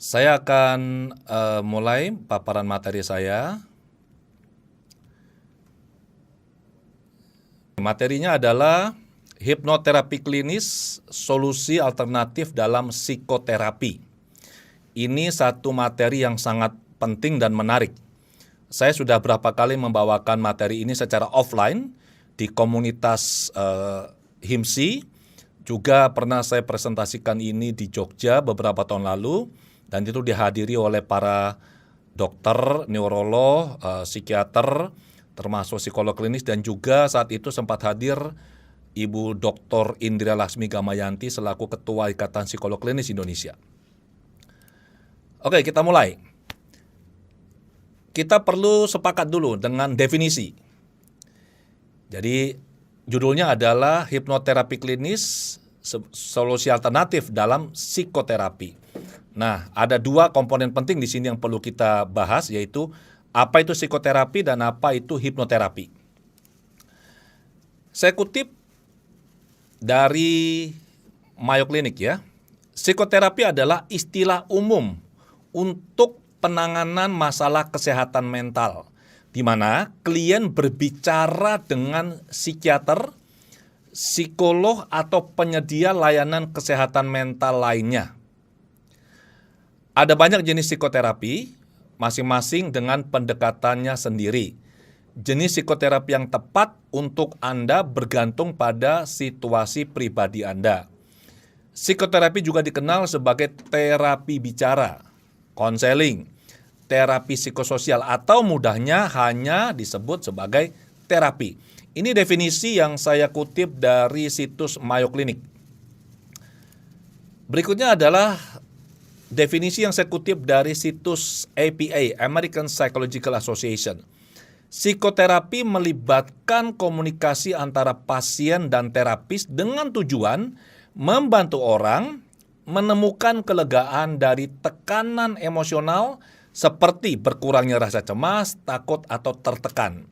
Saya akan mulai paparan materi saya. Materinya adalah hipnoterapi klinis, solusi alternatif dalam psikoterapi. Ini satu materi yang sangat penting dan menarik. Saya sudah berapa kali membawakan materi ini secara offline di komunitas HIMSI. Juga pernah saya presentasikan ini di Jogja beberapa tahun lalu. Dan itu dihadiri oleh para dokter, neurolog, psikiater, termasuk psikolog klinis, dan juga saat itu sempat hadir Ibu Dr. Indira Laksmi Gamayanti selaku Ketua Ikatan Psikolog Klinis Indonesia. Oke, kita mulai. Kita perlu sepakat dulu dengan definisi. Jadi judulnya adalah hipnoterapi klinis, solusi alternatif dalam psikoterapi. Nah, ada dua komponen penting di sini yang perlu kita bahas, yaitu apa itu psikoterapi dan apa itu hipnoterapi. Saya kutip dari Mayo Clinic ya. Psikoterapi adalah istilah umum untuk penanganan masalah kesehatan mental, di mana klien berbicara dengan psikiater, psikolog atau penyedia layanan kesehatan mental lainnya. Ada banyak jenis psikoterapi, masing-masing dengan pendekatannya sendiri. Jenis psikoterapi yang tepat untuk Anda bergantung pada situasi pribadi Anda. Psikoterapi juga dikenal sebagai terapi bicara, konseling, terapi psikososial, atau mudahnya hanya disebut sebagai terapi. Ini definisi yang saya kutip dari situs Mayo Clinic. Berikutnya adalah definisi yang saya kutip dari situs APA, American Psychological Association. Psikoterapi melibatkan komunikasi antara pasien dan terapis dengan tujuan membantu orang menemukan kelegaan dari tekanan emosional seperti berkurangnya rasa cemas, takut, atau tertekan.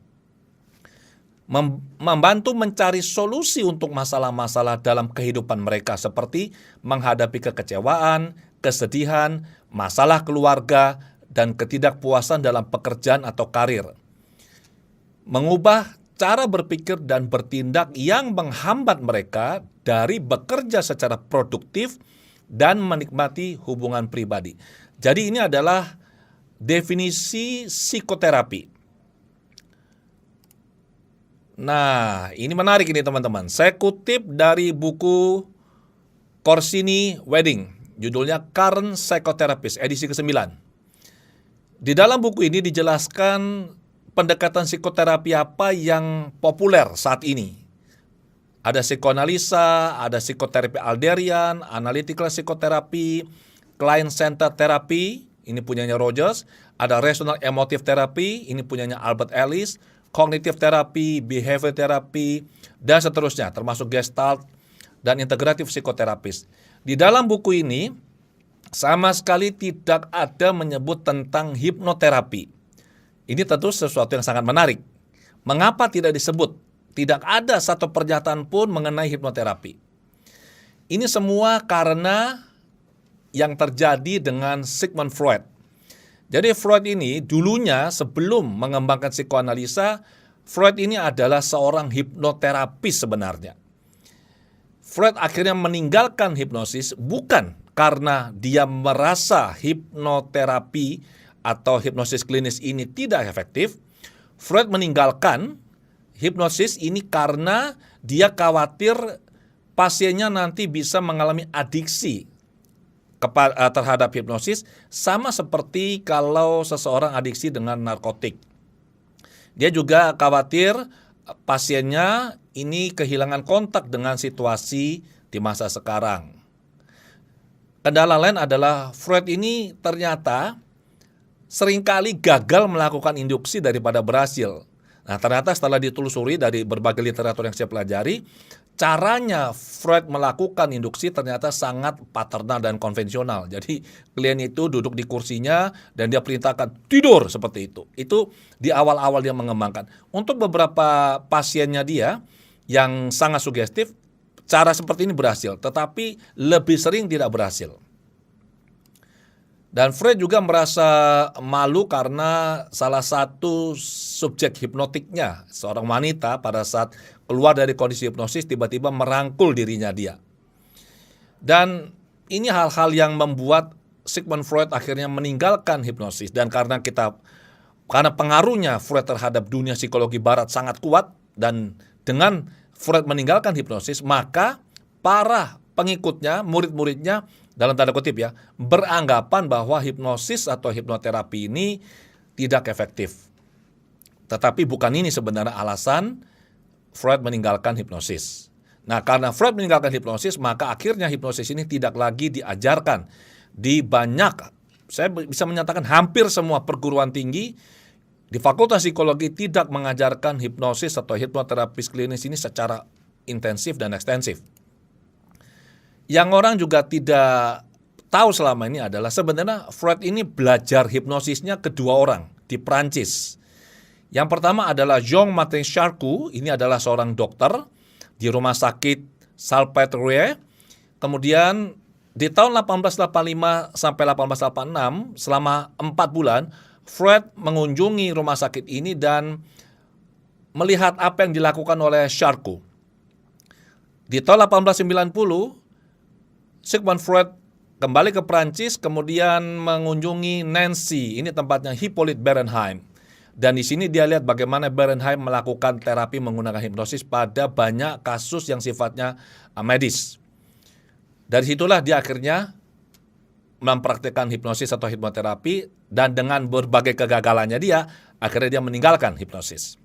Membantu mencari solusi untuk masalah-masalah dalam kehidupan mereka seperti menghadapi kekecewaan, kesedihan, masalah keluarga, dan ketidakpuasan dalam pekerjaan atau karir. Mengubah cara berpikir dan bertindak yang menghambat mereka dari bekerja secara produktif dan menikmati hubungan pribadi. Jadi ini adalah definisi psikoterapi. Nah, ini menarik ini teman-teman. Saya kutip dari buku Corsini Wedding, judulnya Current Psychotherapist, edisi ke-9. Di dalam buku ini dijelaskan pendekatan psikoterapi apa yang populer saat ini. Ada psikoanalisa, ada psikoterapi Alderian, analytical psikoterapi, client-centered therapy, ini punyanya Rogers, ada rational emotive therapy, ini punyanya Albert Ellis, cognitive therapy, behavior therapy, dan seterusnya, termasuk Gestalt dan integratif psikoterapis. Di dalam buku ini sama sekali tidak ada menyebut tentang hipnoterapi. Ini tentu sesuatu yang sangat menarik. Mengapa tidak disebut? Tidak ada satu pernyataan pun mengenai hipnoterapi. Ini semua karena yang terjadi dengan Sigmund Freud. Jadi Freud ini dulunya sebelum mengembangkan psikoanalisa, Freud ini adalah seorang hipnoterapis sebenarnya. Freud akhirnya meninggalkan hipnosis bukan karena dia merasa hipnoterapi atau hipnosis klinis ini tidak efektif. Freud meninggalkan hipnosis ini karena dia khawatir pasiennya nanti bisa mengalami adiksi terhadap hipnosis, sama seperti kalau seseorang adiksi dengan narkotik. Dia juga khawatir pasiennya ini kehilangan kontak dengan situasi di masa sekarang. Kendala lain adalah Freud ini ternyata seringkali gagal melakukan induksi daripada berhasil. Nah, ternyata setelah ditelusuri dari berbagai literatur yang saya pelajari, caranya Freud melakukan induksi ternyata sangat paternal dan konvensional. Jadi klien itu duduk di kursinya dan dia perintahkan tidur seperti itu. Itu di awal-awal dia mengembangkan. Untuk beberapa pasiennya dia yang sangat sugestif, cara seperti ini berhasil, tetapi lebih sering tidak berhasil. Dan Freud juga merasa malu karena salah satu subjek hipnotiknya, seorang wanita pada saat keluar dari kondisi hipnosis tiba-tiba merangkul dirinya dia. Dan ini hal-hal yang membuat Sigmund Freud akhirnya meninggalkan hipnosis. Dan karena pengaruhnya Freud terhadap dunia psikologi barat sangat kuat, dan dengan Freud meninggalkan hipnosis, maka para pengikutnya, murid-muridnya, dalam tanda kutip ya, beranggapan bahwa hipnosis atau hipnoterapi ini tidak efektif. Tetapi bukan ini sebenarnya alasan Freud meninggalkan hipnosis. Nah, karena Freud meninggalkan hipnosis, maka akhirnya hipnosis ini tidak lagi diajarkan di banyak, saya bisa menyatakan hampir semua perguruan tinggi di Fakultas Psikologi tidak mengajarkan hipnosis atau hipnoterapis klinis ini secara intensif dan ekstensif. Yang orang juga tidak tahu selama ini adalah sebenarnya Freud ini belajar hipnosisnya kedua orang di Prancis. Yang pertama adalah Jean-Martin Charcot, ini adalah seorang dokter di rumah sakit Salpêtrière. Kemudian di tahun 1885 sampai 1886, selama 4 bulan, Freud mengunjungi rumah sakit ini dan melihat apa yang dilakukan oleh Charcot. Di tahun 1890, Sigmund Freud kembali ke Prancis, kemudian mengunjungi Nancy, ini tempatnya Hippolyte Bernheim. Dan di sini dia lihat bagaimana Bernheim melakukan terapi menggunakan hipnosis pada banyak kasus yang sifatnya medis. Dari situlah dia akhirnya mempraktikkan hipnosis atau hipnoterapi, dan dengan berbagai kegagalannya dia, akhirnya dia meninggalkan hipnosis.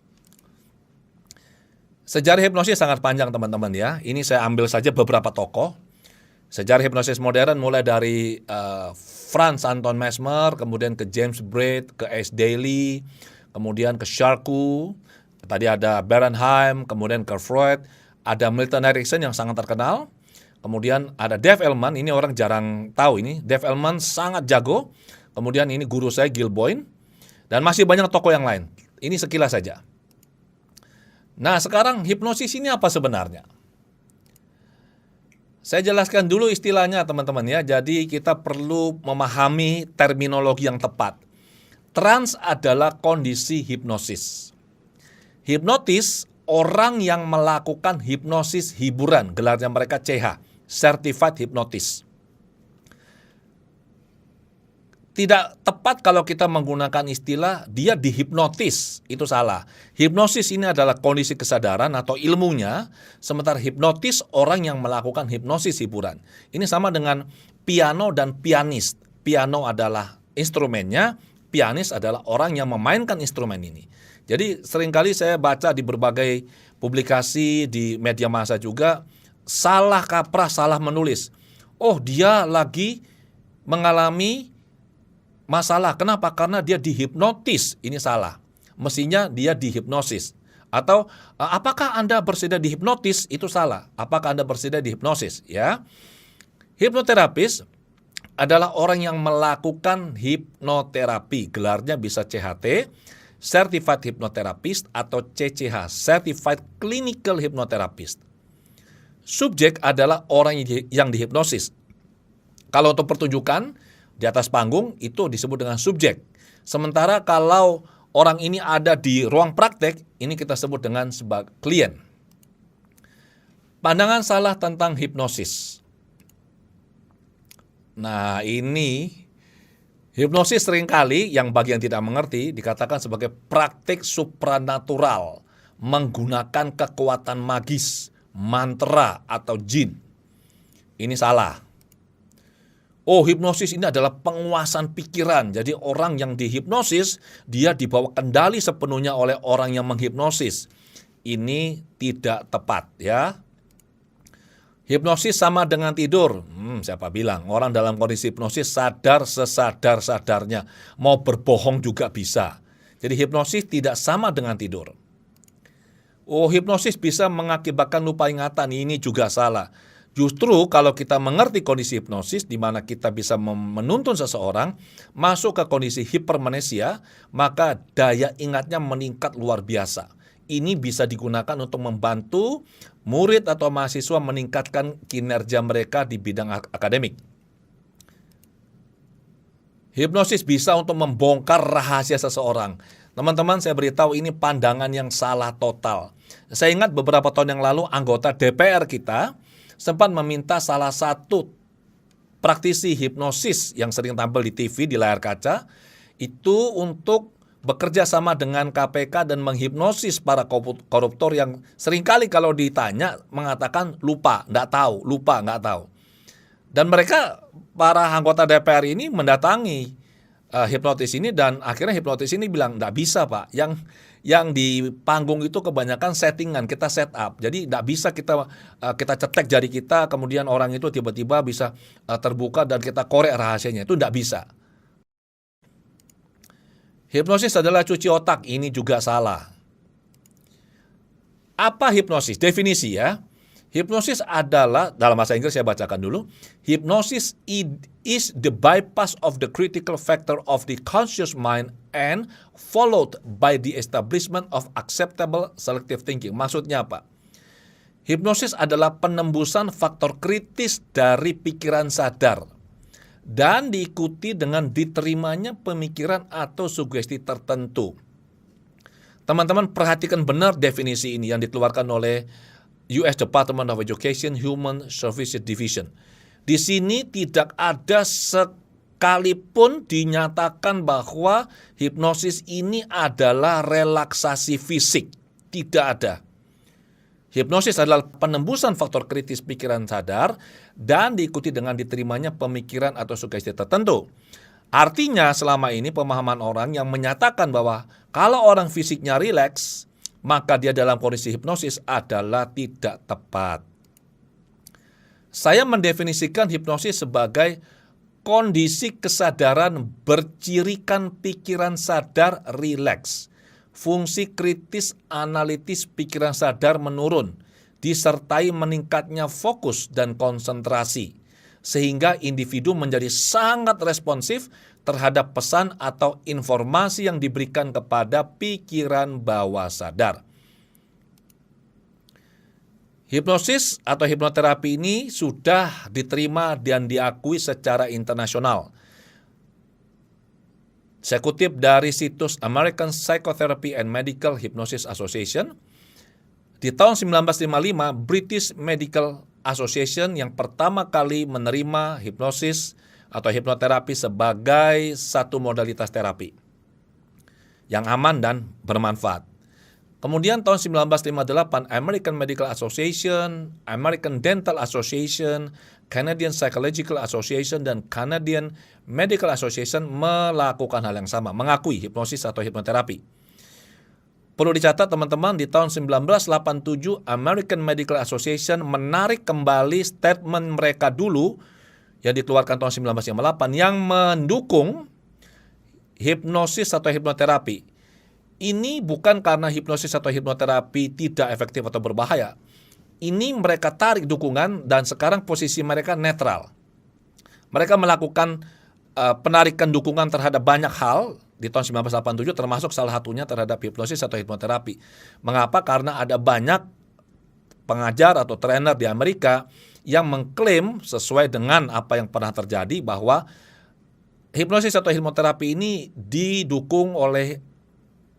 Sejarah hipnosis sangat panjang teman-teman ya. Ini saya ambil saja beberapa tokoh. Sejarah hipnosis modern mulai dari Franz Anton Mesmer, kemudian ke James Braid, ke Ace Daly, kemudian ke Charcot, tadi ada Bernheim, kemudian ke Freud, ada Milton Erickson yang sangat terkenal, kemudian ada Dave Elman, ini orang jarang tahu ini, Dave Elman sangat jago, kemudian ini guru saya Gil Boyne, dan masih banyak tokoh yang lain. Ini sekilas saja. Nah, sekarang hipnosis ini apa sebenarnya? Saya jelaskan dulu istilahnya teman-teman ya. Jadi kita perlu memahami terminologi yang tepat. Trans adalah kondisi hipnosis. Hipnotis, orang yang melakukan hipnosis hiburan, gelarnya mereka CH, Certified Hypnotist. Tidak tepat kalau kita menggunakan istilah dia dihipnotis, itu salah. Hipnosis ini adalah kondisi kesadaran atau ilmunya, sementara hipnotis orang yang melakukan hipnosis hiburan. Ini sama dengan piano dan pianis. Piano adalah instrumennya, pianis adalah orang yang memainkan instrumen ini. Jadi seringkali saya baca di berbagai publikasi di media massa juga, salah kaprah, salah menulis. Oh, dia lagi mengalami masalah. Kenapa? Karena dia dihipnotis. Ini salah. Mestinya dia dihipnosis. Atau apakah Anda bersedia dihipnotis? Itu salah. Apakah Anda bersedia dihipnosis? Ya. Hipnoterapis adalah orang yang melakukan hipnoterapi. Gelarnya bisa CHT, Certified Hypnotherapist, atau CCH, Certified Clinical Hypnotherapist. Subjek adalah orang yang dihipnosis. Kalau untuk pertunjukan di atas panggung itu disebut dengan subjek. Sementara kalau orang ini ada di ruang praktek, ini kita sebut dengan sebagai klien. Pandangan salah tentang hipnosis. Nah, ini hipnosis seringkali yang bagi yang tidak mengerti dikatakan sebagai praktik supranatural menggunakan kekuatan magis, mantra atau jin. Ini salah. Oh, hipnosis ini adalah penguasaan pikiran. Jadi orang yang dihipnosis, dia dibawa kendali sepenuhnya oleh orang yang menghipnosis. Ini tidak tepat ya. Hipnosis sama dengan tidur. Siapa bilang? Orang dalam kondisi hipnosis sadar sesadar-sadarnya. Mau berbohong juga bisa. Jadi hipnosis tidak sama dengan tidur. Oh, hipnosis bisa mengakibatkan lupa ingatan. Ini juga salah. Justru kalau kita mengerti kondisi hipnosis di mana kita bisa menuntun seseorang masuk ke kondisi hipermnesia, maka daya ingatnya meningkat luar biasa. Ini bisa digunakan untuk membantu murid atau mahasiswa meningkatkan kinerja mereka di bidang akademik. Hipnosis bisa untuk membongkar rahasia seseorang. Teman-teman, saya beritahu ini pandangan yang salah total. Saya ingat beberapa tahun yang lalu anggota DPR kita sempat meminta salah satu praktisi hipnosis yang sering tampil di TV di layar kaca itu untuk bekerja sama dengan KPK dan menghipnosis para koruptor yang seringkali kalau ditanya mengatakan lupa, nggak tahu. Dan mereka, para anggota DPR ini mendatangi hipnotis ini dan akhirnya hipnotis ini bilang, nggak bisa Pak, yang di panggung itu kebanyakan settingan, kita set up. Jadi nggak bisa kita cetek jari kita, kemudian orang itu tiba-tiba bisa terbuka dan kita korek rahasianya, itu nggak bisa. Hipnosis adalah cuci otak, ini juga salah. Apa hipnosis? Definisi ya. Hipnosis adalah, dalam bahasa Inggris saya bacakan dulu. Hypnosis is the bypass of the critical factor of the conscious mind and followed by the establishment of acceptable selective thinking. Maksudnya apa? Hipnosis adalah penembusan faktor kritis dari pikiran sadar dan diikuti dengan diterimanya pemikiran atau sugesti tertentu. Teman-teman perhatikan benar definisi ini yang dikeluarkan oleh US Department of Education Human Services Division. Di sini tidak ada sekalipun dinyatakan bahwa hipnosis ini adalah relaksasi fisik. Tidak ada. Hipnosis adalah penembusan faktor kritis pikiran sadar dan diikuti dengan diterimanya pemikiran atau sugesti tertentu. Artinya selama ini pemahaman orang yang menyatakan bahwa kalau orang fisiknya rileks, maka dia dalam kondisi hipnosis adalah tidak tepat. Saya mendefinisikan hipnosis sebagai kondisi kesadaran bercirikan pikiran sadar rileks. Fungsi kritis analitis pikiran sadar menurun, disertai meningkatnya fokus dan konsentrasi, sehingga individu menjadi sangat responsif terhadap pesan atau informasi yang diberikan kepada pikiran bawah sadar. Hipnosis atau hipnoterapi ini sudah diterima dan diakui secara internasional. Saya kutip dari situs American Psychotherapy and Medical Hypnosis Association. Di tahun 1955, British Medical Association yang pertama kali menerima hipnosis atau hipnoterapi sebagai satu modalitas terapi yang aman dan bermanfaat. Kemudian tahun 1958, American Medical Association, American Dental Association, Canadian Psychological Association, dan Canadian Medical Association melakukan hal yang sama, mengakui hipnosis atau hipnoterapi. Perlu dicatat teman-teman, di tahun 1987, American Medical Association menarik kembali statement mereka dulu yang dikeluarkan tahun 1958 yang mendukung hipnosis atau hipnoterapi. Ini bukan karena hipnosis atau hipnoterapi tidak efektif atau berbahaya. Ini mereka tarik dukungan dan sekarang posisi mereka netral. Mereka melakukan penarikan dukungan terhadap banyak hal di tahun 1987 termasuk salah satunya terhadap hipnosis atau hipnoterapi. Mengapa? Karena ada banyak pengajar atau trainer di Amerika yang mengklaim sesuai dengan apa yang pernah terjadi bahwa hipnosis atau hipnoterapi ini didukung oleh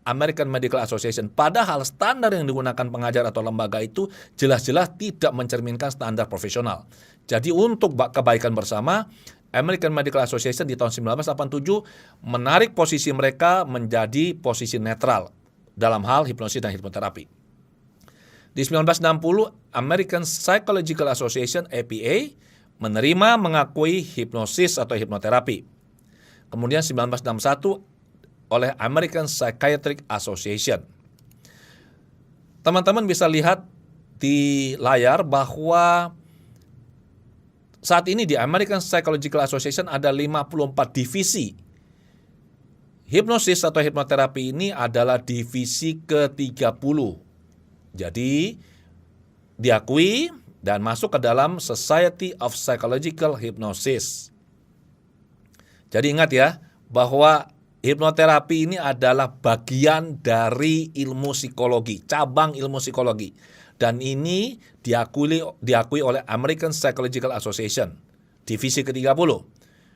American Medical Association. Padahal standar yang digunakan pengajar atau lembaga itu jelas-jelas tidak mencerminkan standar profesional. Jadi untuk kebaikan bersama, American Medical Association di tahun 1987 menarik posisi mereka menjadi posisi netral dalam hal hipnosis dan hipnoterapi. Di 1960, American Psychological Association APA menerima mengakui hipnosis atau hipnoterapi. Kemudian 1961 oleh American Psychiatric Association. Teman-teman bisa lihat di layar bahwa saat ini di American Psychological Association ada 54 divisi. Hipnosis atau hipnoterapi ini adalah divisi ke-30. Jadi diakui dan masuk ke dalam Society of Psychological Hypnosis. Jadi ingat ya bahwa hipnoterapi ini adalah bagian dari ilmu psikologi, cabang ilmu psikologi. Dan ini diakui oleh American Psychological Association, divisi ke-30.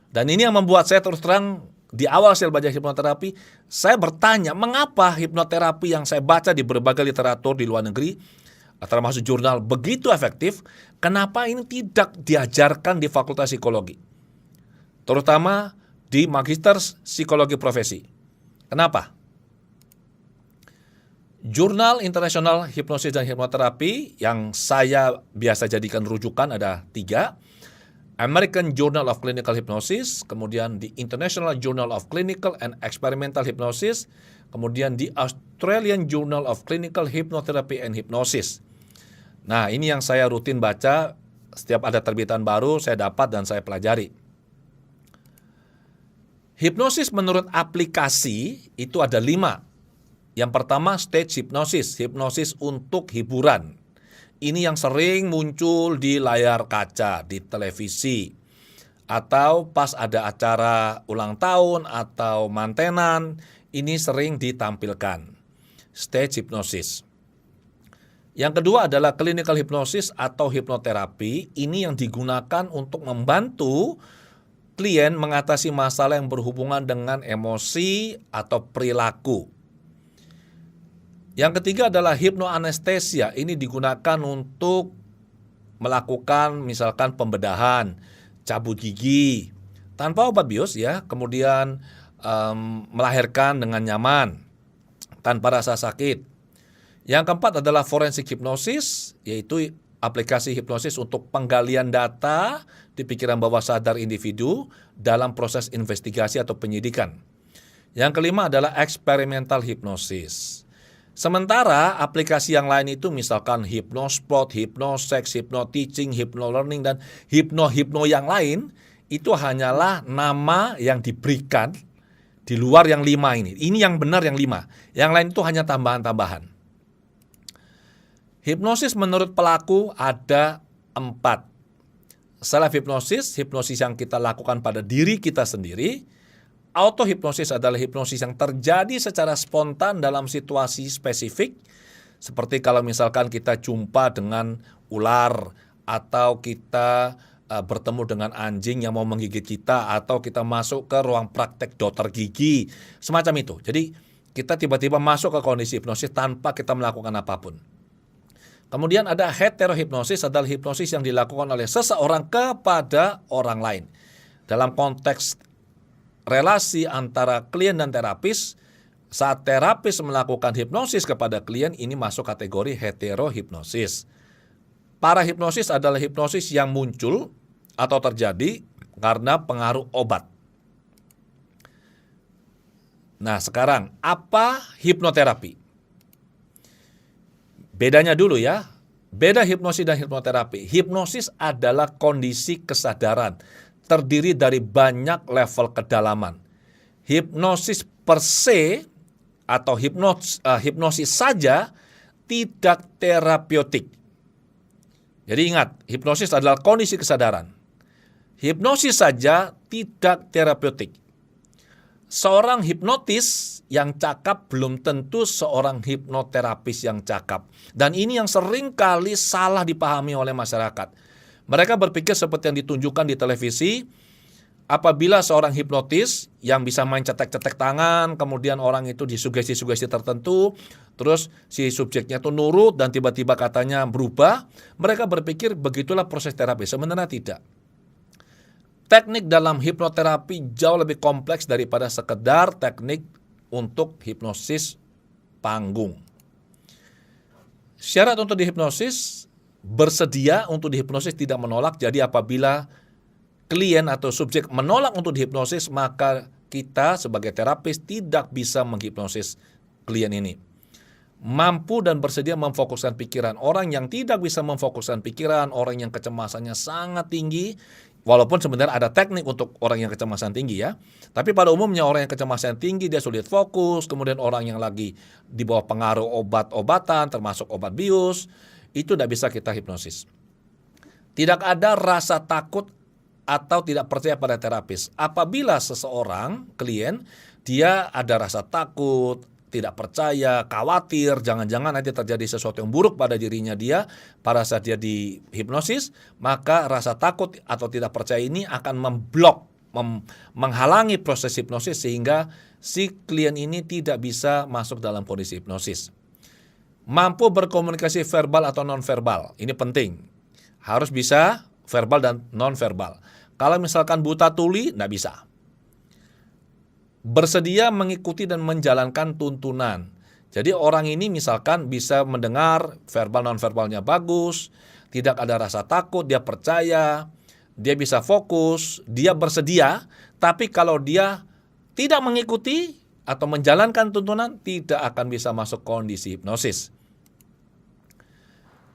Dan ini yang membuat saya terus terang di awal saya belajar hipnoterapi, saya bertanya mengapa hipnoterapi yang saya baca di berbagai literatur di luar negeri, termasuk jurnal, begitu efektif, kenapa ini tidak diajarkan di Fakultas Psikologi, terutama di Magister Psikologi Profesi. Kenapa? Jurnal Internasional Hipnosis dan Hipnoterapi yang saya biasa jadikan rujukan ada 3. American Journal of Clinical Hypnosis, kemudian di International Journal of Clinical and Experimental Hypnosis, kemudian di Australian Journal of Clinical Hypnotherapy and Hypnosis. Nah, ini yang saya rutin baca, setiap ada terbitan baru saya dapat dan saya pelajari. Hipnosis menurut aplikasi itu ada 5. Yang pertama stage hypnosis, hipnosis untuk hiburan. Ini yang sering muncul di layar kaca, di televisi, atau pas ada acara ulang tahun atau mantenan, ini sering ditampilkan. Stage hypnosis. Yang kedua adalah clinical hypnosis atau hipnoterapi. Ini yang digunakan untuk membantu klien mengatasi masalah yang berhubungan dengan emosi atau perilaku. Yang ketiga adalah hipnoanestesia. Ini digunakan untuk melakukan misalkan pembedahan, cabut gigi tanpa obat bius ya, kemudian melahirkan dengan nyaman tanpa rasa sakit. Yang keempat adalah forensic hypnosis, yaitu aplikasi hipnosis untuk penggalian data di pikiran bawah sadar individu dalam proses investigasi atau penyidikan. Yang kelima adalah experimental hypnosis. Sementara aplikasi yang lain itu misalkan Hypnospot, Hypnosex, Hypnoteaching, Hypnolearning, dan Hypno yang lain itu hanyalah nama yang diberikan di luar yang 5 ini. Ini yang benar yang 5. Yang lain itu hanya tambahan-tambahan. Hipnosis menurut pelaku ada 4. Self-hipnosis, hipnosis yang kita lakukan pada diri kita sendiri. Auto-hipnosis adalah hipnosis yang terjadi secara spontan dalam situasi spesifik. Seperti kalau misalkan kita jumpa dengan ular, atau kita bertemu dengan anjing yang mau menggigit kita, atau kita masuk ke ruang praktek dokter gigi, semacam itu. Jadi kita tiba-tiba masuk ke kondisi hipnosis tanpa kita melakukan apapun. Kemudian ada heterohipnosis, adalah hipnosis yang dilakukan oleh seseorang kepada orang lain. Dalam konteks relasi antara klien dan terapis, saat terapis melakukan hipnosis kepada klien, ini masuk kategori heterohipnosis. Parahipnosis adalah hipnosis yang muncul atau terjadi karena pengaruh obat. Nah, sekarang apa hipnoterapi? Bedanya dulu ya. Beda hipnosis dan hipnoterapi. Hipnosis adalah kondisi kesadaran, terdiri dari banyak level kedalaman. Hipnosis per se atau hipnosis saja tidak terapeutik. Jadi ingat, hipnosis adalah kondisi kesadaran. Hipnosis saja tidak terapeutik. Seorang hipnotis yang cakap belum tentu seorang hipnoterapis yang cakap. Dan ini yang sering kali salah dipahami oleh masyarakat. Mereka berpikir seperti yang ditunjukkan di televisi, apabila seorang hipnotis yang bisa main cetek-cetek tangan, kemudian orang itu disugesti-sugesti tertentu, terus si subjeknya itu nurut dan tiba-tiba katanya berubah, mereka berpikir begitulah proses terapi. Sebenarnya tidak. Teknik dalam hipnoterapi jauh lebih kompleks daripada sekedar teknik untuk hipnosis panggung. Syarat untuk dihipnosis, bersedia untuk dihipnosis, tidak menolak. Jadi apabila klien atau subjek menolak untuk dihipnosis, maka kita sebagai terapis tidak bisa menghipnosis klien ini. Mampu dan bersedia memfokuskan pikiran. Orang yang tidak bisa memfokuskan pikiran, orang yang kecemasannya sangat tinggi, walaupun sebenarnya ada teknik untuk orang yang kecemasan tinggi ya, tapi pada umumnya orang yang kecemasan tinggi dia sulit fokus. Kemudian orang yang lagi di bawah pengaruh obat-obatan termasuk obat bius, itu tidak bisa kita hipnosis. Tidak ada rasa takut atau tidak percaya pada terapis. Apabila seseorang, klien, dia ada rasa takut, tidak percaya, khawatir, jangan-jangan nanti terjadi sesuatu yang buruk pada dirinya dia pada saat dia dihipnosis, maka rasa takut atau tidak percaya ini akan menghalangi proses hipnosis sehingga si klien ini tidak bisa masuk dalam kondisi hipnosis. Mampu berkomunikasi verbal atau non-verbal, ini penting. Harus bisa verbal dan non-verbal. Kalau misalkan buta tuli, nggak bisa. Bersedia mengikuti dan menjalankan tuntunan. Jadi orang ini misalkan bisa mendengar, verbal non-verbalnya bagus, tidak ada rasa takut, dia percaya, dia bisa fokus, dia bersedia, tapi kalau dia tidak mengikuti atau menjalankan tuntunan, tidak akan bisa masuk kondisi hipnosis.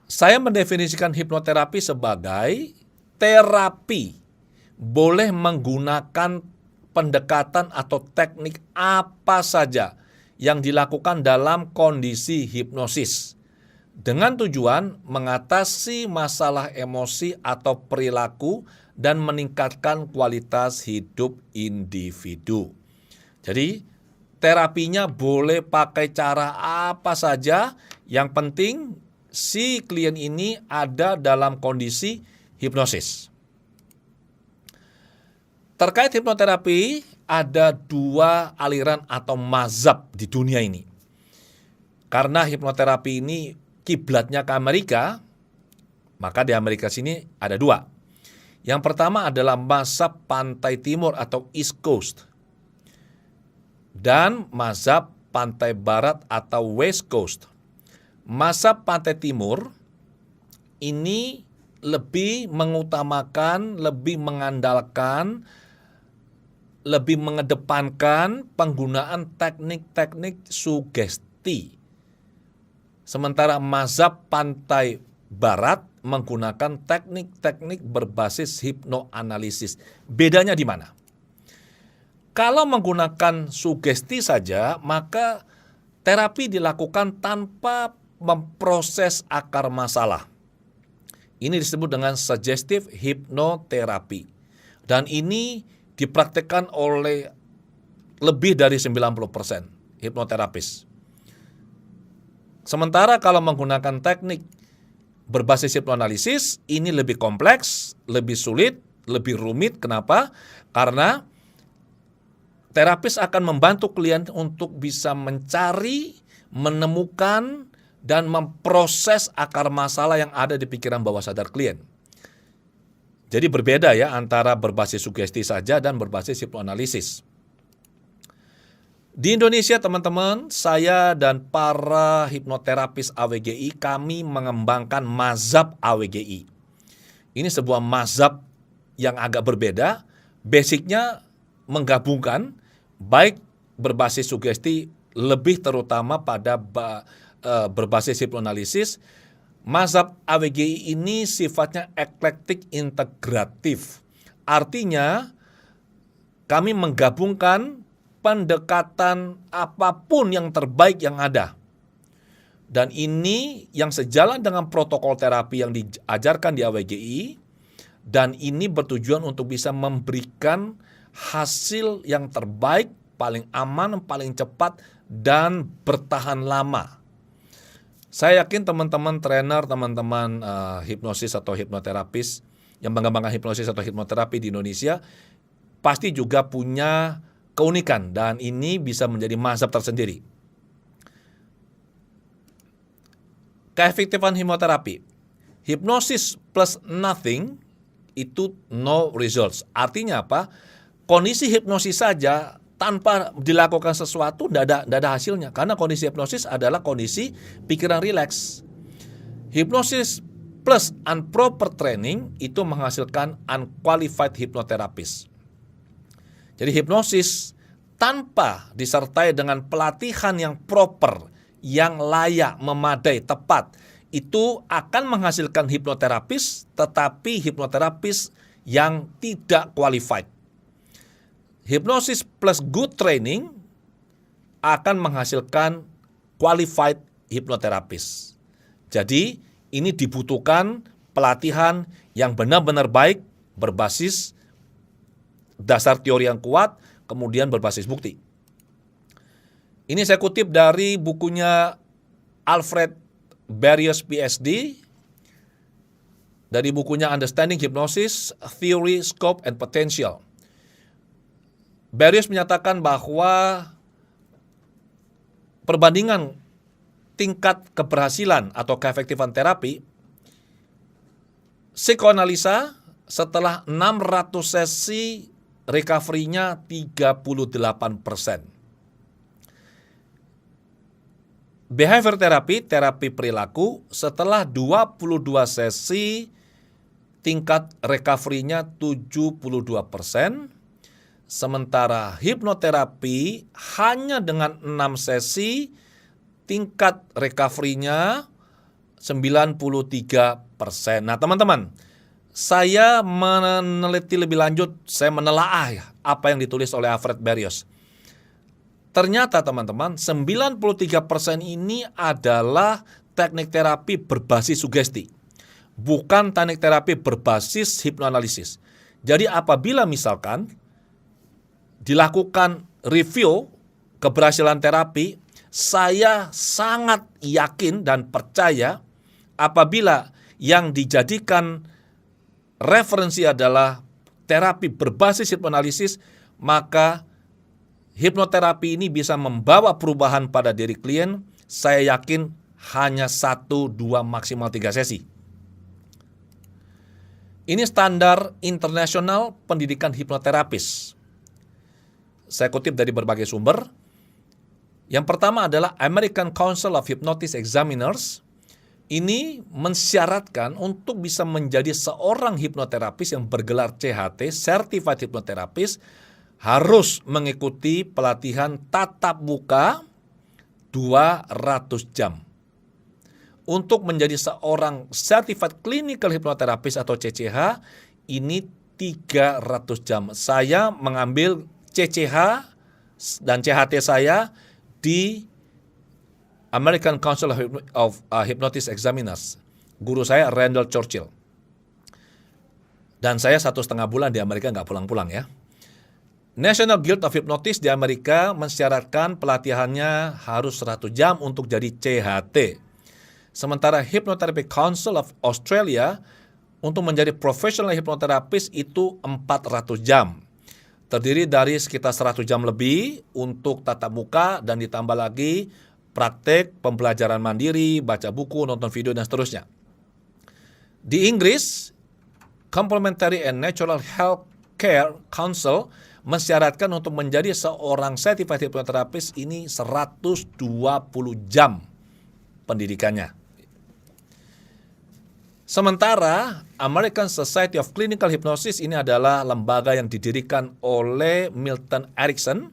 Saya mendefinisikan hipnoterapi sebagai terapi. Boleh menggunakan pendekatan atau teknik apa saja yang dilakukan dalam kondisi hipnosis dengan tujuan mengatasi masalah emosi atau perilaku dan meningkatkan kualitas hidup individu. Jadi terapinya boleh pakai cara apa saja, yang penting si klien ini ada dalam kondisi hipnosis. Terkait hipnoterapi, ada 2 aliran atau mazhab di dunia ini. Karena hipnoterapi ini kiblatnya ke Amerika, maka di Amerika sini ada 2. Yang pertama adalah mazhab pantai timur atau East Coast. Dan mazhab pantai barat atau West Coast. Mazhab pantai timur ini lebih mengutamakan, lebih mengandalkan, lebih mengedepankan penggunaan teknik-teknik sugesti. Sementara mazhab pantai barat menggunakan teknik-teknik berbasis hipnoanalisis. Bedanya di mana? Kalau menggunakan sugesti saja, maka terapi dilakukan tanpa memproses akar masalah. Ini disebut dengan suggestive hypnotherapy. Dan ini dipraktikkan oleh lebih dari 90% hipnoterapis. Sementara kalau menggunakan teknik berbasis hipnoanalisis, ini lebih kompleks, lebih sulit, lebih rumit. Kenapa? Karena terapis akan membantu klien untuk bisa mencari, menemukan, dan memproses akar masalah yang ada di pikiran bawah sadar klien. Jadi berbeda ya antara berbasis sugesti saja dan berbasis hipnoanalisis. Di Indonesia teman-teman, saya dan para hipnoterapis AWGI, kami mengembangkan mazhab AWGI. Ini sebuah mazhab yang agak berbeda, basicnya menggabungkan baik berbasis sugesti, lebih terutama pada berbasis hipnoanalisis. Mazhab AWGI ini sifatnya eklektik integratif. Artinya kami menggabungkan pendekatan apapun yang terbaik yang ada. Dan ini yang sejalan dengan protokol terapi yang diajarkan di AWGI, dan ini bertujuan untuk bisa memberikan hasil yang terbaik, paling aman, paling cepat, dan bertahan lama. Saya yakin teman-teman trainer, teman-teman hipnosis atau hipnoterapis yang mengembangkan hipnosis atau hipnoterapi di Indonesia pasti juga punya keunikan, dan ini bisa menjadi mazhab tersendiri. Keefektifan hipnoterapi. Hipnosis plus nothing itu no results. Artinya apa? Kondisi hipnosis saja tanpa dilakukan sesuatu tidak ada hasilnya. Karena kondisi hipnosis adalah kondisi pikiran rileks. Hipnosis plus improper training itu menghasilkan unqualified hypnotherapist. Jadi hipnosis tanpa disertai dengan pelatihan yang proper, yang layak, memadai, tepat, itu akan menghasilkan hipnoterapis, tetapi hipnoterapis yang tidak qualified. Hipnosis plus good training akan menghasilkan qualified hipnoterapis. Jadi ini dibutuhkan pelatihan yang benar-benar baik, berbasis dasar teori yang kuat, kemudian berbasis bukti. Ini saya kutip dari bukunya Alfred Barrios PhD, dari bukunya Understanding Hypnosis, Theory, Scope, and Potential. Barrios menyatakan bahwa perbandingan tingkat keberhasilan atau keefektifan terapi psikoanalisa setelah 600 sesi recovery-nya 38%. Behavior terapi, terapi perilaku, setelah 22 sesi tingkat recovery-nya 72%. Sementara hipnoterapi hanya dengan 6 sesi tingkat recovery-nya 93%. Nah, teman-teman, saya meneliti lebih lanjut, saya menelaah apa yang ditulis oleh Alfred Barrios. Ternyata teman-teman, 93% ini adalah teknik terapi berbasis sugesti, bukan teknik terapi berbasis hipnoanalisis. Jadi apabila misalkan dilakukan review keberhasilan terapi, saya sangat yakin dan percaya apabila yang dijadikan referensi adalah terapi berbasis hipnoanalisis, maka hipnoterapi ini bisa membawa perubahan pada diri klien. Saya yakin hanya 1, 2, maksimal 3 sesi. Ini standar internasional pendidikan hipnoterapis. Saya kutip dari berbagai sumber. Yang pertama adalah American Council of Hypnosis Examiners. Ini mensyaratkan untuk bisa menjadi seorang hipnoterapis yang bergelar CHT, Certified Hypnotherapist, harus mengikuti pelatihan tatap muka 200 jam. Untuk menjadi seorang Certified Clinical Hypnotherapist atau CCH, ini 300 jam. Saya mengambil CCH dan CHT saya di American Council of Hypnosis Examiners. Guru saya Randall Churchill. Dan saya 1,5 bulan di Amerika nggak pulang-pulang ya. National Guild of Hypnotists di Amerika mensyaratkan pelatihannya harus 100 jam untuk jadi CHT. Sementara Hypnotherapy Council of Australia untuk menjadi professional hypnotherapist itu 400 jam. Terdiri dari sekitar 100 jam lebih untuk tatap muka dan ditambah lagi praktek, pembelajaran mandiri, baca buku, nonton video, dan seterusnya. Di Inggris, Complementary and Natural Health Care Council mensyaratkan untuk menjadi seorang certified hypnotherapist ini 120 jam pendidikannya. Sementara American Society of Clinical Hypnosis ini adalah lembaga yang didirikan oleh Milton Erickson.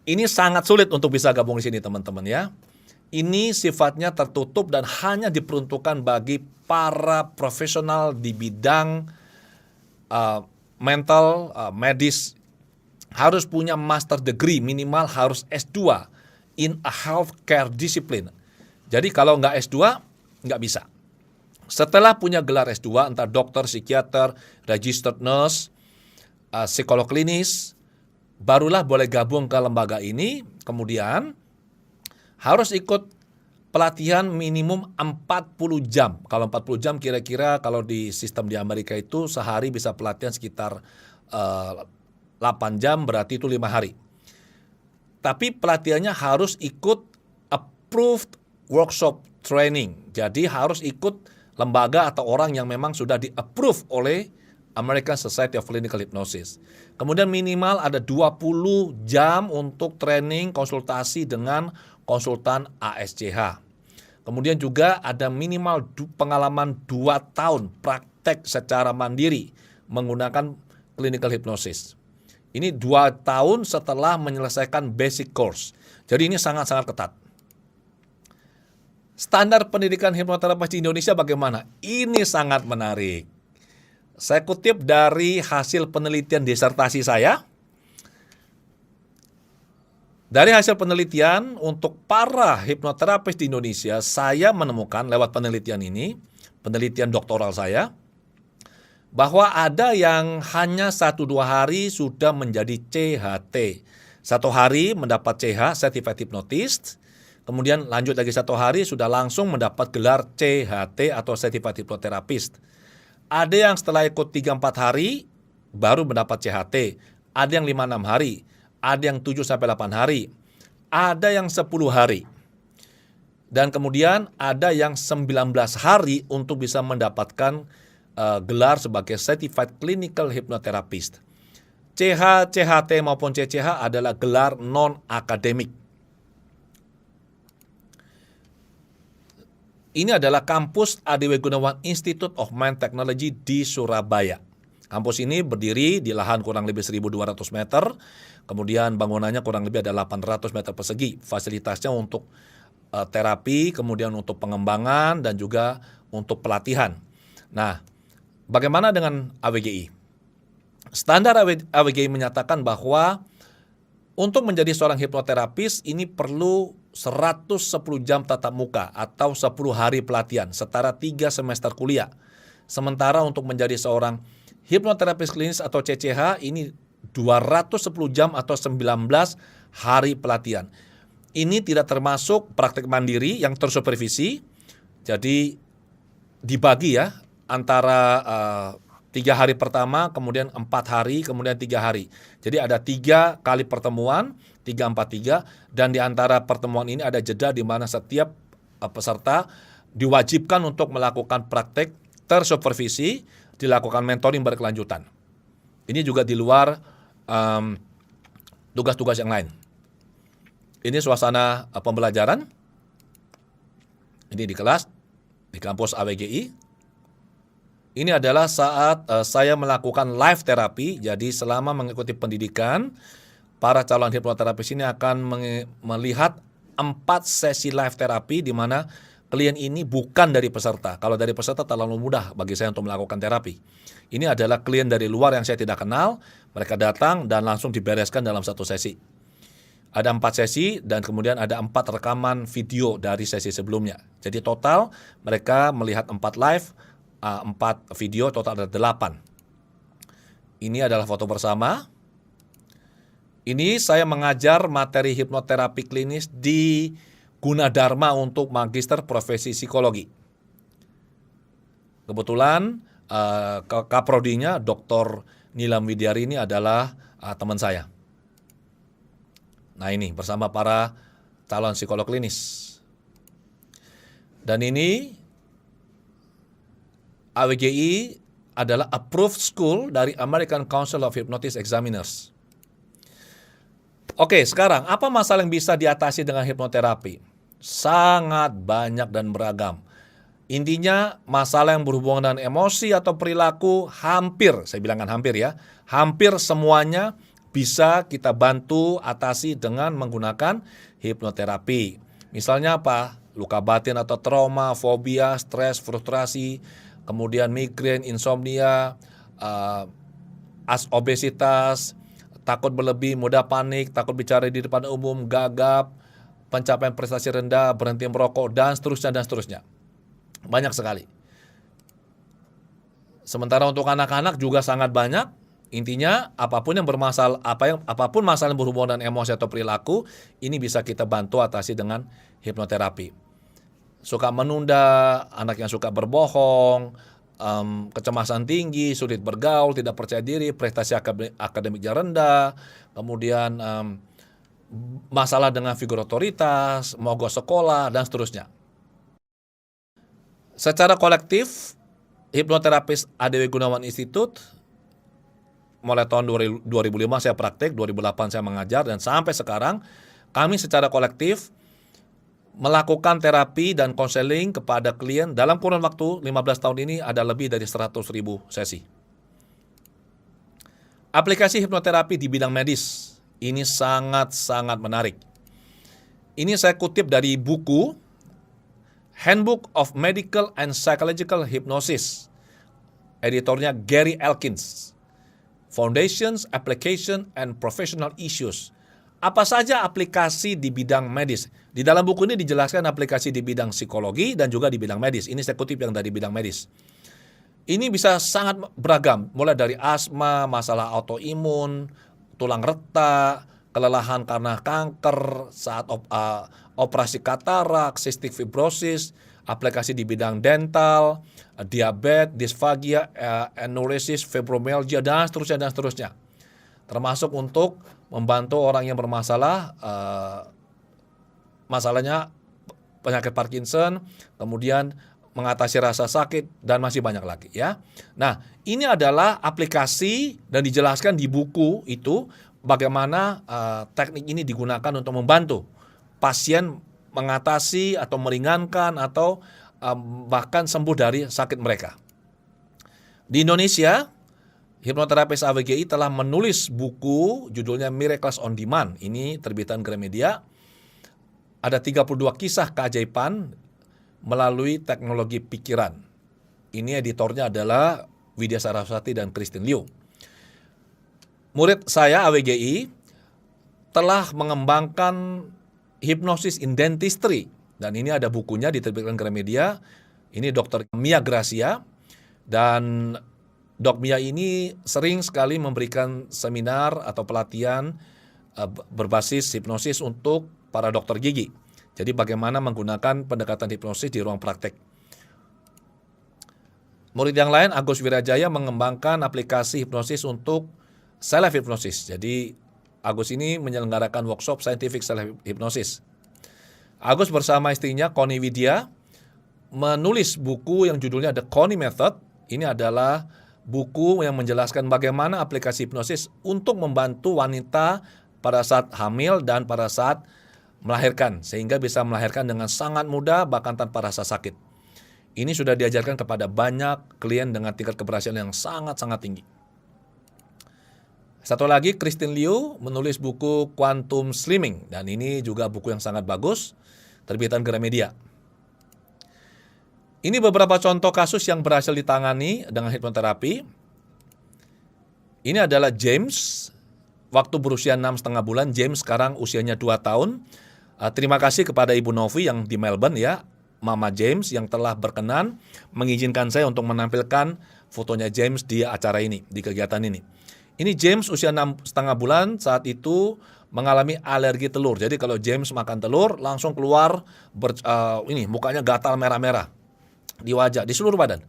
Ini sangat sulit untuk bisa gabung di sini teman-teman ya. Ini sifatnya tertutup dan hanya diperuntukkan bagi para profesional di bidang mental, medis. Harus punya master degree, minimal harus S2 in a healthcare discipline. Jadi kalau nggak S2, nggak bisa. Setelah punya gelar S2, entah dokter, psikiater, registered nurse, psikolog klinis, barulah boleh gabung ke lembaga ini. Kemudian harus ikut pelatihan minimum 40 jam. Kalau 40 jam kira-kira kalau di sistem di Amerika itu sehari bisa pelatihan sekitar 8 jam, berarti itu 5 hari. Tapi pelatihannya harus ikut approved workshop training. Jadi harus ikut lembaga atau orang yang memang sudah di-approve oleh American Society of Clinical Hypnosis. Kemudian minimal ada 20 jam untuk training konsultasi dengan konsultan ASCH. Kemudian juga ada minimal pengalaman 2 tahun praktek secara mandiri menggunakan clinical hypnosis. Ini 2 tahun setelah menyelesaikan basic course. Jadi ini sangat-sangat ketat. Standar pendidikan hipnoterapis di Indonesia bagaimana? Ini sangat menarik. Saya kutip dari hasil penelitian disertasi saya. Dari hasil penelitian untuk para hipnoterapis di Indonesia, saya menemukan lewat penelitian ini, penelitian doktoral saya, bahwa ada yang hanya 1-2 hari sudah menjadi CHT. 1 hari mendapat CH, Certified Hypnotist. Kemudian lanjut lagi 1 hari sudah langsung mendapat gelar CHT atau Certified Hypnotherapist. Ada yang setelah ikut 3-4 hari baru mendapat CHT. ada yang 5-6 hari, ada yang 7-8 hari, ada yang 10 hari. Dan kemudian ada yang 19 hari untuk bisa mendapatkan gelar sebagai Certified Clinical Hypnotherapist. CH, CHT maupun CCH adalah gelar non-akademik. Ini adalah kampus ADW Gunawan Institute of Mind Technology di Surabaya. Kampus ini berdiri di lahan kurang lebih 1.200 meter, kemudian bangunannya kurang lebih ada 800 meter persegi. Fasilitasnya untuk terapi, kemudian untuk pengembangan, dan juga untuk pelatihan. Nah, bagaimana dengan AWGI? Standar AWGI menyatakan bahwa untuk menjadi seorang hipnoterapis ini perlu 110 jam tatap muka atau 10 hari pelatihan, setara 3 semester kuliah. Sementara untuk menjadi seorang hipnoterapis klinis atau CCH ini 210 jam atau 19 hari pelatihan. Ini tidak termasuk praktik mandiri yang tersupervisi, jadi dibagi ya antara 3 hari pertama, kemudian 4 hari, kemudian 3 hari. Jadi ada 3 kali pertemuan, 3-4-3, dan di antara pertemuan ini ada jeda di mana setiap peserta diwajibkan untuk melakukan praktek tersupervisi, dilakukan mentoring berkelanjutan. Ini juga di luar tugas-tugas yang lain. Ini suasana pembelajaran. Ini di kelas, di kampus AWGI. Ini adalah saat saya melakukan live terapi. Jadi selama mengikuti pendidikan, para calon hipnoterapis ini akan melihat 4 sesi live terapi di mana klien ini bukan dari peserta. Kalau dari peserta terlalu mudah bagi saya untuk melakukan terapi. Ini adalah klien dari luar yang saya tidak kenal. Mereka datang dan langsung dibereskan dalam 1 sesi. Ada 4 sesi dan kemudian ada 4 rekaman video dari sesi sebelumnya. Jadi total mereka melihat 4 live, 4 video, total ada 8. Ini adalah foto bersama. Ini saya mengajar materi hipnoterapi klinis di Gunadarma untuk Magister Profesi Psikologi. Kebetulan Kaprodinya Dr. Nilam Widyari ini adalah teman saya. Nah ini bersama para calon psikolog klinis. Dan ini AWGI adalah approved school dari American Council of Hypnosis Examiners. Oke, sekarang apa masalah yang bisa diatasi dengan hipnoterapi? Sangat banyak dan beragam. Intinya masalah yang berhubungan dengan emosi atau perilaku hampir, saya bilang hampir ya, hampir semuanya bisa kita bantu atasi dengan menggunakan hipnoterapi. Misalnya apa? Luka batin atau trauma, fobia, stres, frustrasi, kemudian migrain, insomnia, obesitas, takut berlebih, mudah panik, takut bicara di depan umum, gagap, pencapaian prestasi rendah, berhenti merokok, dan seterusnya, dan seterusnya. Banyak sekali. Sementara untuk anak-anak juga sangat banyak. Intinya apapun yang bermasalah, apapun masalah yang berhubungan dengan emosi atau perilaku, ini bisa kita bantu atasi dengan hipnoterapi. Suka menunda, anak yang suka berbohong, kecemasan tinggi, sulit bergaul, tidak percaya diri, prestasi akademiknya rendah, kemudian masalah dengan figur otoritas, mogok sekolah, dan seterusnya. Secara kolektif, hipnoterapis ADW Gunawan Institute mulai tahun 2005 saya praktek, 2008 saya mengajar, dan sampai sekarang kami secara kolektif melakukan terapi dan konseling kepada klien dalam kurun waktu 15 tahun ini ada lebih dari 100.000 sesi. Aplikasi hipnoterapi di bidang medis ini sangat-sangat menarik. Ini saya kutip dari buku Handbook of Medical and Psychological Hypnosis, editornya Gary Elkins. Foundations, Application, and Professional Issues. Apa saja aplikasi di bidang medis? Di dalam buku ini dijelaskan aplikasi di bidang psikologi dan juga di bidang medis. Ini saya kutip yang dari bidang medis. Ini bisa sangat beragam, mulai dari asma, masalah autoimun, tulang retak, kelelahan karena kanker, saat operasi katarak, cystic fibrosis, aplikasi di bidang dental, diabetes, disfagia, enuresis, fibromyalgia, dan seterusnya, dan seterusnya. termasuk untuk membantu orang yang bermasalah, masalahnya penyakit Parkinson, kemudian mengatasi rasa sakit, dan masih banyak lagi ya. Nah, ini adalah aplikasi dan dijelaskan di buku itu bagaimana teknik ini digunakan untuk membantu pasien mengatasi atau meringankan atau bahkan sembuh dari sakit mereka. Di Indonesia, hipnoterapis AWGI telah menulis buku judulnya Miracles on Demand. Ini terbitan Gramedia. Ada 32 kisah keajaiban melalui teknologi pikiran. Ini editornya adalah Widya Saraswati dan Christine Liu. Murid saya AWGI telah mengembangkan hipnosis in dentistry, dan ini ada bukunya diterbitkan Gramedia. Ini Dr. Mia Gracia, dan Dok Mia ini sering sekali memberikan seminar atau pelatihan berbasis hipnosis untuk para dokter gigi. Jadi bagaimana menggunakan pendekatan hipnosis di ruang praktek. Murid yang lain, Agus Wirajaya, mengembangkan aplikasi hipnosis untuk self hipnosis. Jadi Agus ini menyelenggarakan workshop scientific self hipnosis. Agus bersama istrinya Connie Widya menulis buku yang judulnya The Connie Method. Ini adalah buku yang menjelaskan bagaimana aplikasi hipnosis untuk membantu wanita pada saat hamil dan pada saat melahirkan, sehingga bisa melahirkan dengan sangat mudah bahkan tanpa rasa sakit. Ini sudah diajarkan kepada banyak klien dengan tingkat keberhasilan yang sangat-sangat tinggi. Satu lagi, Christine Liu menulis buku Quantum Slimming, dan ini juga buku yang sangat bagus, terbitan Gramedia. Ini beberapa contoh kasus yang berhasil ditangani dengan hipnoterapi. Ini adalah James, waktu berusia 6,5 bulan, James sekarang usianya 2 tahun. Terima kasih kepada Ibu Novi yang di Melbourne ya, Mama James yang telah berkenan mengizinkan saya untuk menampilkan fotonya James di acara ini, di kegiatan ini. Ini James usia 6,5 bulan, saat itu mengalami alergi telur. Jadi kalau James makan telur langsung keluar ini mukanya gatal merah-merah di wajah, di seluruh badan.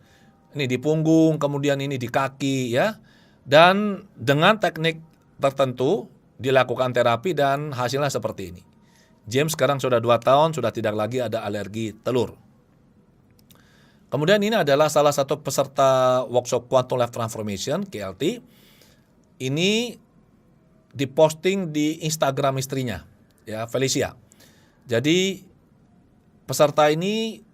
Ini di punggung, kemudian ini di kaki ya. Dan dengan teknik tertentu dilakukan terapi dan hasilnya seperti ini. James sekarang sudah 2 tahun, sudah tidak lagi ada alergi telur. Kemudian ini adalah salah satu peserta workshop Quantum Life Transformation, QLT. Ini diposting di Instagram istrinya, ya, Felicia. Jadi peserta ini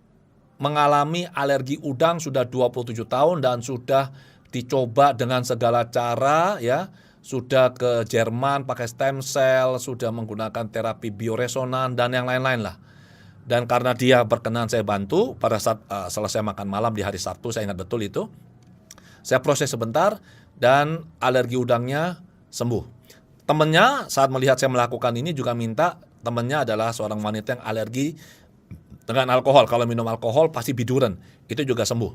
mengalami alergi udang sudah 27 tahun dan sudah dicoba dengan segala cara ya. Sudah ke Jerman pakai stem cell, sudah menggunakan terapi bioresonan dan yang lain-lain lah. Dan karena dia berkenan saya bantu pada saat selesai makan malam di hari Sabtu, saya ingat betul itu. Saya proses sebentar dan alergi udangnya sembuh. Temannya saat melihat saya melakukan ini juga minta, temannya adalah seorang wanita yang alergi dengan alkohol. Kalau minum alkohol pasti biduran, itu juga sembuh.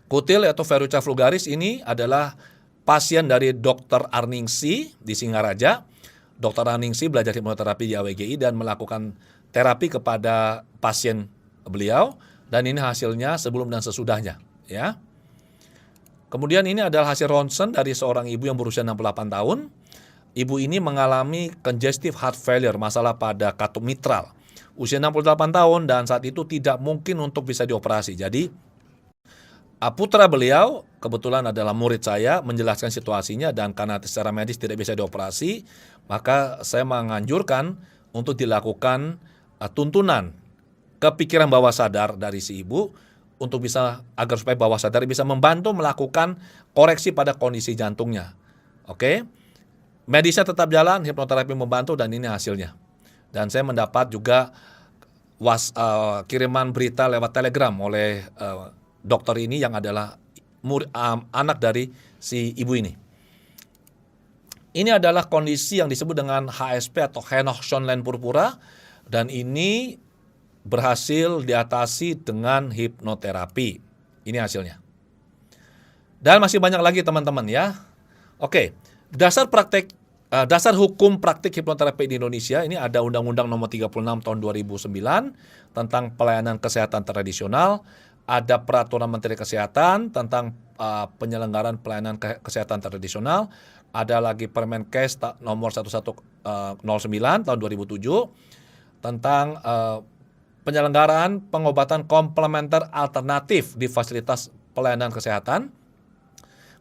Kutil atau Verruca vulgaris ini adalah pasien dari Dr. Arningsi di Singaraja. Dr. Arningsi belajar hipnoterapi di AWGI dan melakukan terapi kepada pasien beliau, dan ini hasilnya sebelum dan sesudahnya ya. Kemudian ini adalah hasil ronsen dari seorang ibu yang berusia 68 tahun. Ibu ini mengalami congestive heart failure, masalah pada katup mitral. Usia 68 tahun dan saat itu tidak mungkin untuk bisa dioperasi. Jadi putra beliau kebetulan adalah murid saya, menjelaskan situasinya, dan karena secara medis tidak bisa dioperasi, maka saya menganjurkan untuk dilakukan tuntunan kepikiran bawah sadar dari si ibu untuk bisa agar supaya bawah sadar bisa membantu melakukan koreksi pada kondisi jantungnya. Oke. Medisnya tetap jalan, hipnoterapi membantu, dan ini hasilnya. Dan saya mendapat juga kiriman berita lewat Telegram oleh dokter ini yang adalah anak dari si ibu ini. Ini adalah kondisi yang disebut dengan HSP atau Henoch-Schönlein purpura, dan ini berhasil diatasi dengan hipnoterapi. Ini hasilnya. Dan masih banyak lagi teman-teman ya. Oke, dasar hukum praktik hipnoterapi di Indonesia ini ada Undang-Undang Nomor 36 Tahun 2009 tentang pelayanan kesehatan tradisional. ada peraturan Menteri Kesehatan tentang penyelenggaraan pelayanan kesehatan tradisional, ada lagi Permenkes nomor 1109 tahun 2007 tentang penyelenggaraan pengobatan komplementer alternatif di fasilitas pelayanan kesehatan.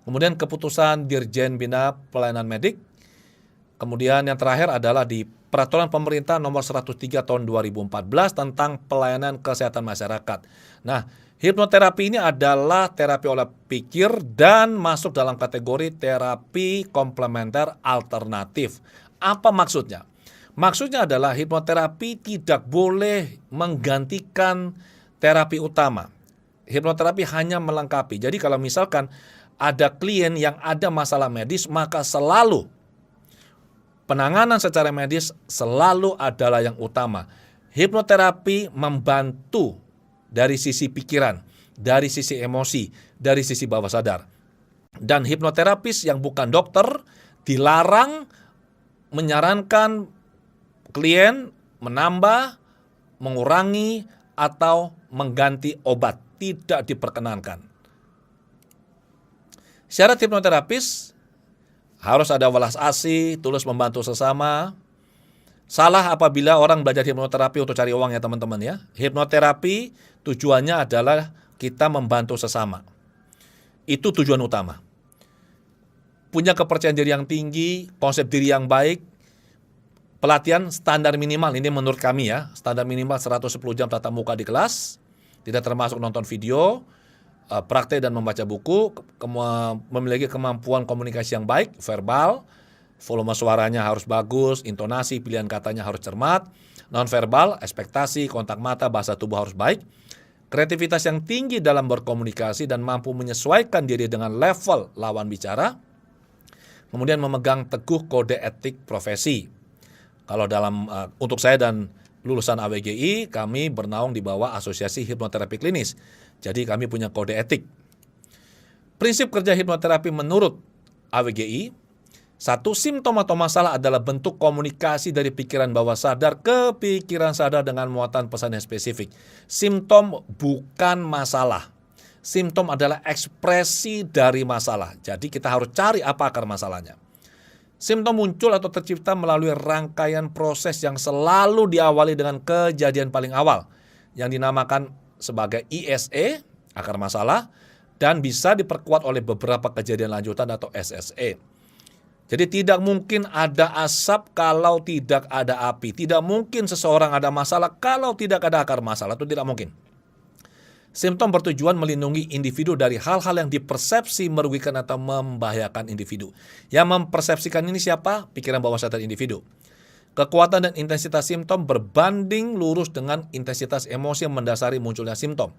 Kemudian keputusan Dirjen Bina Pelayanan Medik. Kemudian yang terakhir adalah di Peraturan Pemerintah nomor 103 tahun 2014 tentang pelayanan kesehatan masyarakat. Nah, hipnoterapi ini adalah terapi olah pikir dan masuk dalam kategori terapi komplementer alternatif. Apa maksudnya? Maksudnya adalah hipnoterapi tidak boleh menggantikan terapi utama. Hipnoterapi hanya melengkapi. Jadi kalau misalkan ada klien yang ada masalah medis, maka selalu penanganan secara medis selalu adalah yang utama. Hipnoterapi membantu dari sisi pikiran, dari sisi emosi, dari sisi bawah sadar. Dan hipnoterapis yang bukan dokter dilarang menyarankan klien menambah, mengurangi, atau mengganti obat. Tidak diperkenankan. Syarat hipnoterapis harus ada welas asih, tulus membantu sesama. Salah apabila orang belajar hipnoterapi untuk cari uang ya teman-teman ya. Hipnoterapi tujuannya adalah kita membantu sesama. Itu tujuan utama. Punya kepercayaan diri yang tinggi, konsep diri yang baik, pelatihan standar minimal, ini menurut kami ya, standar minimal 110 jam tatap muka di kelas, tidak termasuk nonton video, praktek dan membaca buku, memiliki kemampuan komunikasi yang baik, verbal, volume suaranya harus bagus, intonasi, pilihan katanya harus cermat, non-verbal, ekspektasi, kontak mata, bahasa tubuh harus baik, kreativitas yang tinggi dalam berkomunikasi dan mampu menyesuaikan diri dengan level lawan bicara, kemudian memegang teguh kode etik profesi. Kalau untuk saya dan lulusan AWGI, kami bernaung di bawah Asosiasi Hipnoterapi Klinis. Jadi kami punya kode etik. Prinsip kerja hipnoterapi menurut AWGI, satu, simptom atau masalah adalah bentuk komunikasi dari pikiran bawah sadar ke pikiran sadar dengan muatan pesan yang spesifik. Simptom bukan masalah. Simptom adalah ekspresi dari masalah. Jadi kita harus cari apa akar masalahnya. Simptom muncul atau tercipta melalui rangkaian proses yang selalu diawali dengan kejadian paling awal yang dinamakan sebagai ISE, akar masalah, dan bisa diperkuat oleh beberapa kejadian lanjutan atau SSE. Jadi tidak mungkin ada asap kalau tidak ada api. Tidak mungkin seseorang ada masalah kalau tidak ada akar masalah. Itu tidak mungkin. Simptom bertujuan melindungi individu dari hal-hal yang dipersepsi merugikan atau membahayakan individu. Yang mempersepsikan ini siapa? Pikiran bawah sadar individu. Kekuatan dan intensitas simptom berbanding lurus dengan intensitas emosi yang mendasari munculnya simptom.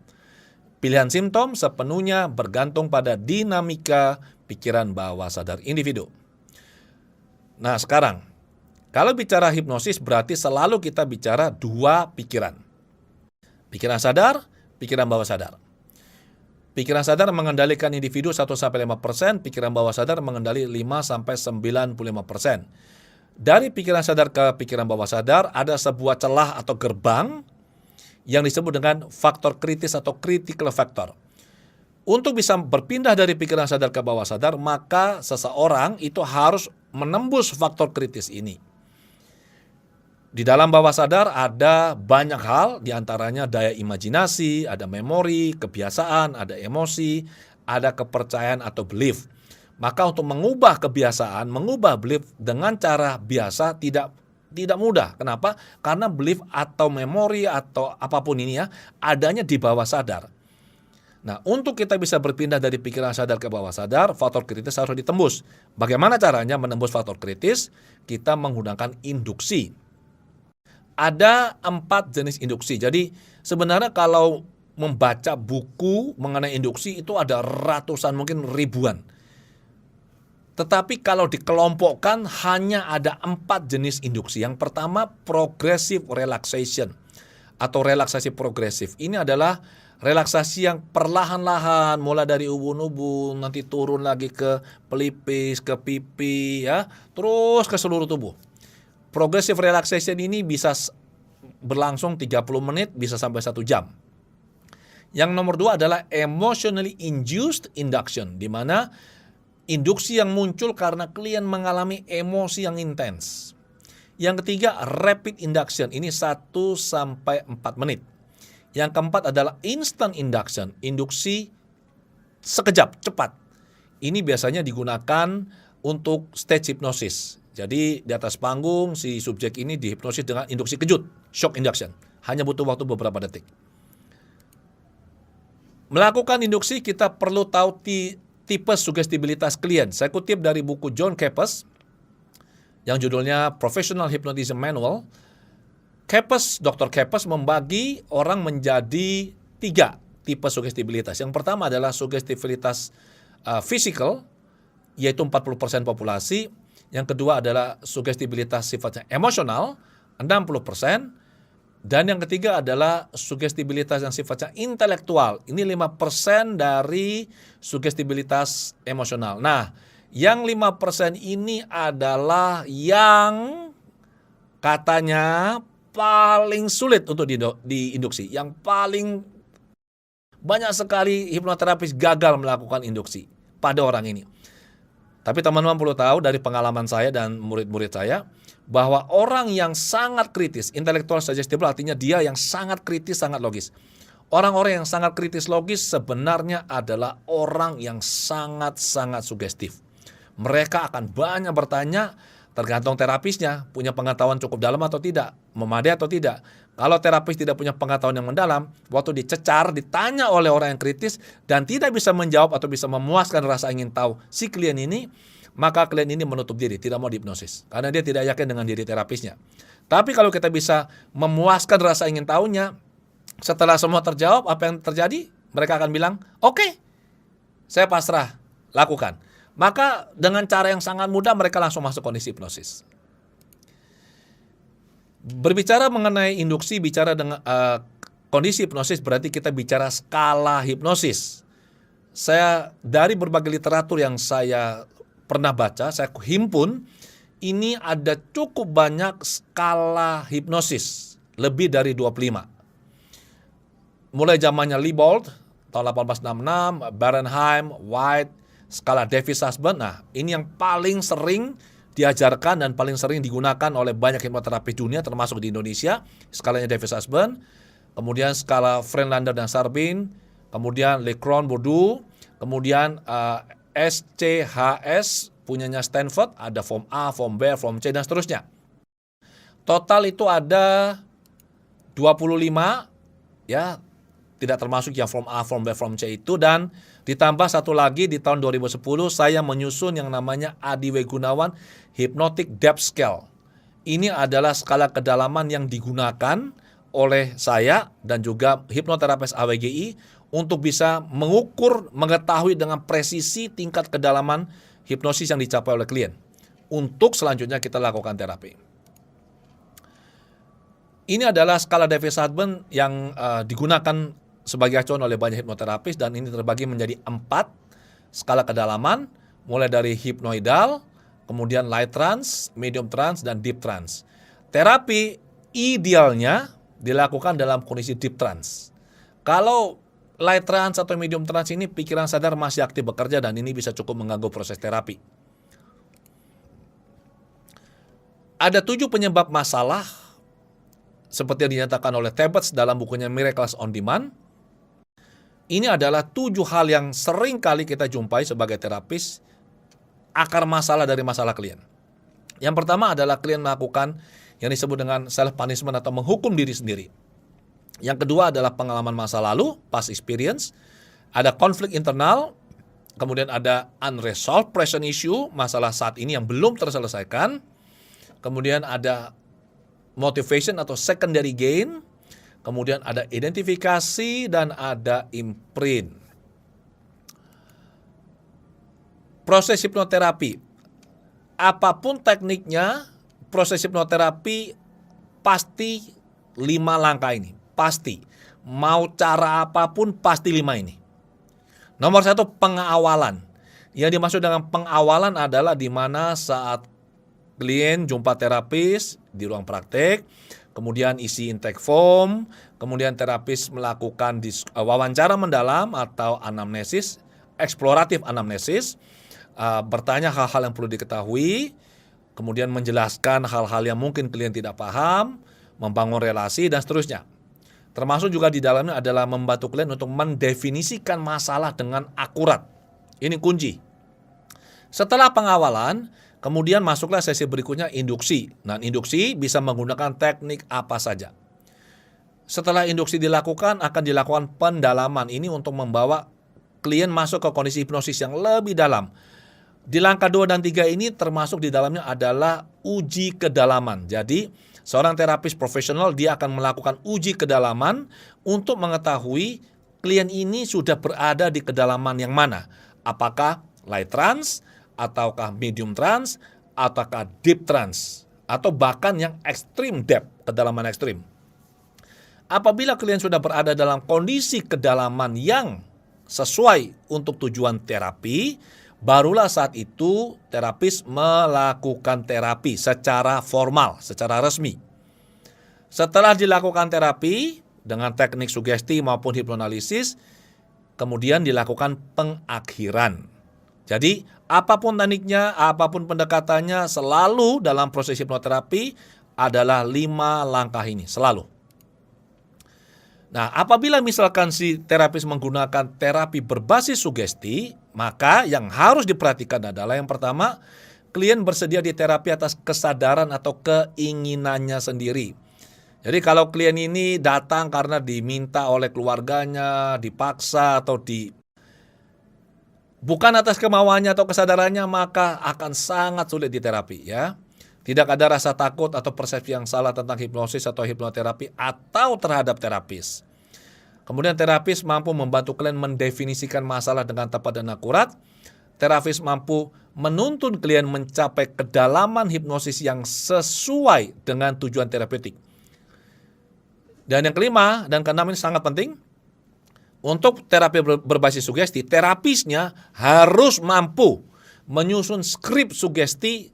Pilihan simptom sepenuhnya bergantung pada dinamika pikiran bawah sadar individu. Nah sekarang, kalau bicara hipnosis berarti selalu kita bicara dua pikiran. Pikiran sadar, pikiran bawah sadar. Pikiran sadar mengendalikan individu 1-5%, pikiran bawah sadar mengendali 5-95%. Dari pikiran sadar ke pikiran bawah sadar ada sebuah celah atau gerbang yang disebut dengan faktor kritis atau critical factor. Untuk bisa berpindah dari pikiran sadar ke bawah sadar, maka seseorang itu harus menembus faktor kritis ini. Di dalam bawah sadar ada banyak hal, diantaranya daya imajinasi, ada memori, kebiasaan, ada emosi, ada kepercayaan atau belief. Maka untuk mengubah kebiasaan, mengubah belief dengan cara biasa tidak mudah. Kenapa? Karena belief atau memori atau apapun ini ya, adanya di bawah sadar. Nah, untuk kita bisa berpindah dari pikiran sadar ke bawah sadar, faktor kritis harus ditembus. Bagaimana caranya menembus faktor kritis? Kita menggunakan induksi. Ada 4 jenis induksi. Jadi sebenarnya kalau membaca buku mengenai induksi itu ada ratusan, mungkin ribuan. Tetapi kalau dikelompokkan hanya ada 4 jenis induksi. Yang pertama progressive relaxation atau relaksasi progresif. Ini adalah relaksasi yang perlahan-lahan mulai dari ubun-ubun nanti turun lagi ke pelipis, ke pipi ya, terus ke seluruh tubuh. Progressive relaxation ini bisa berlangsung 30 menit, bisa sampai 1 jam. Yang nomor 2 adalah emotionally induced induction, di mana induksi yang muncul karena klien mengalami emosi yang intens. Yang ketiga, rapid induction, ini 1-4 menit. Yang keempat adalah instant induction, induksi sekejap, cepat. Ini biasanya digunakan untuk stage hipnosis. Jadi di atas panggung si subjek ini dihipnosis dengan induksi kejut, shock induction. Hanya butuh waktu beberapa detik. Melakukan induksi kita perlu tahu tipe sugestibilitas klien. Saya kutip dari buku John Kappas yang judulnya Professional Hypnotism Manual. Dr. Kappas membagi orang menjadi 3 tipe sugestibilitas. Yang pertama adalah sugestibilitas physical, yaitu 40% populasi. Yang kedua adalah sugestibilitas sifatnya emosional, 60%. Dan yang ketiga adalah sugestibilitas yang sifatnya intelektual. Ini 5% dari sugestibilitas emosional. Nah, yang 5% ini adalah yang katanya paling sulit untuk diinduksi. Yang paling banyak sekali hipnoterapis gagal melakukan induksi pada orang ini. Tapi teman-teman perlu tahu dari pengalaman saya dan murid-murid saya, bahwa orang yang sangat kritis, intelektual suggestible artinya dia yang sangat kritis, sangat logis. Orang-orang yang sangat kritis logis sebenarnya adalah orang yang sangat-sangat sugestif. Mereka akan banyak bertanya, tergantung terapisnya, punya pengetahuan cukup dalam atau tidak, memadai atau tidak. Kalau terapis tidak punya pengetahuan yang mendalam, waktu dicecar, ditanya oleh orang yang kritis, dan tidak bisa menjawab atau bisa memuaskan rasa ingin tahu si klien ini, maka klien ini menutup diri, tidak mau dihipnosis. Karena dia tidak yakin dengan diri terapisnya. Tapi kalau kita bisa memuaskan rasa ingin tahunya, setelah semua terjawab, apa yang terjadi? Mereka akan bilang, oke, saya pasrah, lakukan. Maka dengan cara yang sangat mudah mereka langsung masuk kondisi hipnosis. Berbicara mengenai induksi, bicara dengan kondisi hipnosis berarti kita bicara skala hipnosis. Saya dari berbagai literatur yang saya pernah baca, saya himpun, ini ada cukup banyak skala hipnosis, lebih dari 25. Mulai zamannya Liebold tahun 1866, Barenheim, White, skala Davis-Husband. Nah, ini yang paling sering diajarkan dan paling sering digunakan oleh banyak hipnoterapis dunia termasuk di Indonesia, skalanya Davis-Husband. Kemudian skala Friedlander dan Sarbin, kemudian Leckrone-Bourdieu, kemudian SCHS punyanya Stanford, ada form A, form B, form C dan seterusnya. Total itu ada 25 ya, tidak termasuk yang form A, form B, form C itu, dan ditambah satu lagi di tahun 2010 saya menyusun yang namanya Adi W. Gunawan Hypnotic Depth Scale. Ini adalah skala kedalaman yang digunakan oleh saya dan juga hipnoterapis AWGI untuk bisa mengukur, mengetahui dengan presisi tingkat kedalaman hipnosis yang dicapai oleh klien. Untuk selanjutnya kita lakukan terapi. Ini adalah skala Davis-Husband yang digunakan sebagai acuan oleh banyak hipnoterapis, dan ini terbagi menjadi 4 skala kedalaman, mulai dari hipnoidal, kemudian light trance, medium trance, dan deep trance. Terapi idealnya dilakukan dalam kondisi deep trance. Kalau light trance atau medium trance ini pikiran sadar masih aktif bekerja, dan ini bisa cukup mengganggu proses terapi. Ada 7 penyebab masalah seperti yang dinyatakan oleh Tebbets dalam bukunya Miracles on Demand. Ini adalah 7 hal yang sering kali kita jumpai sebagai terapis, akar masalah dari masalah klien. Yang pertama adalah klien melakukan yang disebut dengan self punishment atau menghukum diri sendiri. Yang kedua adalah pengalaman masa lalu, past experience. Ada konflik internal, kemudian ada unresolved present issue, masalah saat ini yang belum terselesaikan. Kemudian ada motivation atau secondary gain. Kemudian ada identifikasi dan ada imprint. Proses hipnoterapi. Apapun tekniknya, proses hipnoterapi pasti 5 langkah ini. Pasti. Mau cara apapun pasti 5 ini. Nomor 1, pengawalan. Yang dimaksud dengan pengawalan adalah di mana saat klien jumpa terapis di ruang praktek, kemudian isi intake form, kemudian terapis melakukan wawancara mendalam atau anamnesis, eksploratif anamnesis, bertanya hal-hal yang perlu diketahui, kemudian menjelaskan hal-hal yang mungkin klien tidak paham, membangun relasi, dan seterusnya. Termasuk juga di dalamnya adalah membantu klien untuk mendefinisikan masalah dengan akurat. Ini kunci. Setelah pengawalan, kemudian masuklah sesi berikutnya induksi. Nah, induksi bisa menggunakan teknik apa saja. Setelah induksi dilakukan, akan dilakukan pendalaman. Ini untuk membawa klien masuk ke kondisi hipnosis yang lebih dalam. Di langkah 2 dan 3 ini termasuk di dalamnya adalah uji kedalaman. Jadi, seorang terapis profesional dia akan melakukan uji kedalaman untuk mengetahui klien ini sudah berada di kedalaman yang mana. Apakah light trance, ataukah medium trance, ataukah deep trance, atau bahkan yang extreme depth, kedalaman ekstrim. Apabila klien sudah berada dalam kondisi kedalaman yang sesuai untuk tujuan terapi, barulah saat itu terapis melakukan terapi secara formal, secara resmi. Setelah dilakukan terapi dengan teknik sugesti maupun hipnoanalisis, kemudian dilakukan pengakhiran. Jadi apapun tekniknya, apapun pendekatannya, selalu dalam proses hipnoterapi adalah 5 langkah ini, selalu. Nah, apabila misalkan si terapis menggunakan terapi berbasis sugesti, maka yang harus diperhatikan adalah yang pertama, klien bersedia di terapi atas kesadaran atau keinginannya sendiri. Jadi kalau klien ini datang karena diminta oleh keluarganya, dipaksa atau bukan atas kemauannya atau kesadarannya, maka akan sangat sulit diterapi ya. Tidak ada rasa takut atau persepsi yang salah tentang hipnosis atau hipnoterapi atau terhadap terapis. Kemudian terapis mampu membantu klien mendefinisikan masalah dengan tepat dan akurat. Terapis mampu menuntun klien mencapai kedalaman hipnosis yang sesuai dengan tujuan terapeutik. Dan yang kelima dan keenam ini sangat penting. Untuk terapi berbasis sugesti, terapisnya harus mampu menyusun skrip sugesti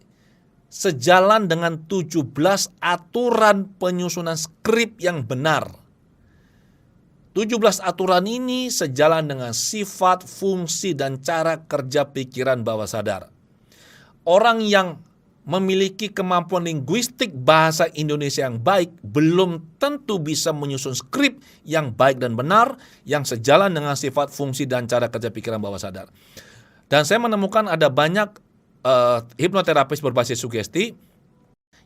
sejalan dengan 17 aturan penyusunan skrip yang benar. 17 aturan ini sejalan dengan sifat, fungsi, dan cara kerja pikiran bawah sadar. Orang yang memiliki kemampuan linguistik bahasa Indonesia yang baik belum tentu bisa menyusun skrip yang baik dan benar yang sejalan dengan sifat, fungsi, dan cara kerja pikiran bawah sadar. Dan saya menemukan ada banyak hipnoterapis berbasis sugesti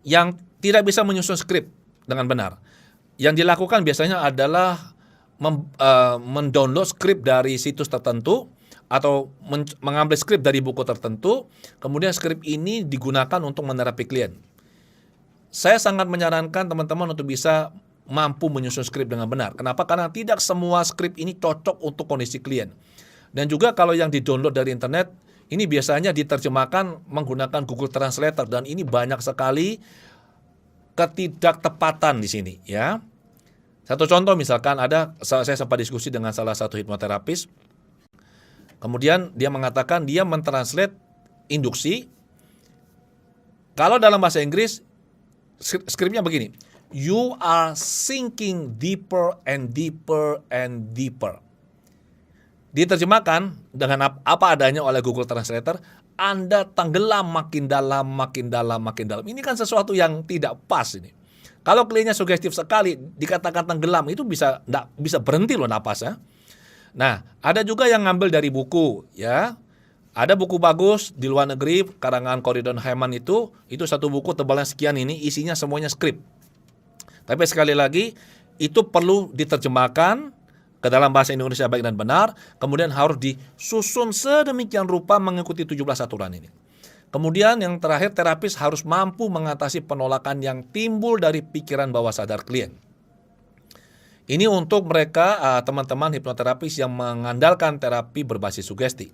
yang tidak bisa menyusun skrip dengan benar. Yang dilakukan biasanya adalah mendownload skrip dari situs tertentu atau mengambil skrip dari buku tertentu, kemudian skrip ini digunakan untuk menerapi klien. Saya sangat menyarankan teman-teman untuk bisa mampu menyusun skrip dengan benar. Kenapa? Karena tidak semua skrip ini cocok untuk kondisi klien. Dan juga kalau yang di-download dari internet, ini biasanya diterjemahkan menggunakan Google Translator dan ini banyak sekali ketidaktepatan di sini ya. Satu contoh misalkan saya sempat diskusi dengan salah satu hipnoterapis. Kemudian dia mengatakan dia mentranslate induksi. Kalau dalam bahasa Inggris skripnya begini. You are sinking deeper and deeper and deeper. Diterjemahkan dengan apa adanya oleh Google Translator, Anda tenggelam makin dalam, makin dalam, makin dalam. Ini kan sesuatu yang tidak pas ini. Kalau kliennya sugestif sekali, dikatakan tenggelam, itu bisa berhenti loh napasnya. Nah, ada juga yang ngambil dari buku, ya. Ada buku bagus di luar negeri, karangan Corydon Heyman itu satu buku tebalnya sekian ini, isinya semuanya skrip. Tapi sekali lagi, itu perlu diterjemahkan ke dalam bahasa Indonesia baik dan benar, kemudian harus disusun sedemikian rupa mengikuti 17 aturan ini. Kemudian yang terakhir, terapis harus mampu mengatasi penolakan yang timbul dari pikiran bawah sadar klien. Ini untuk mereka teman-teman hipnoterapis yang mengandalkan terapi berbasis sugesti.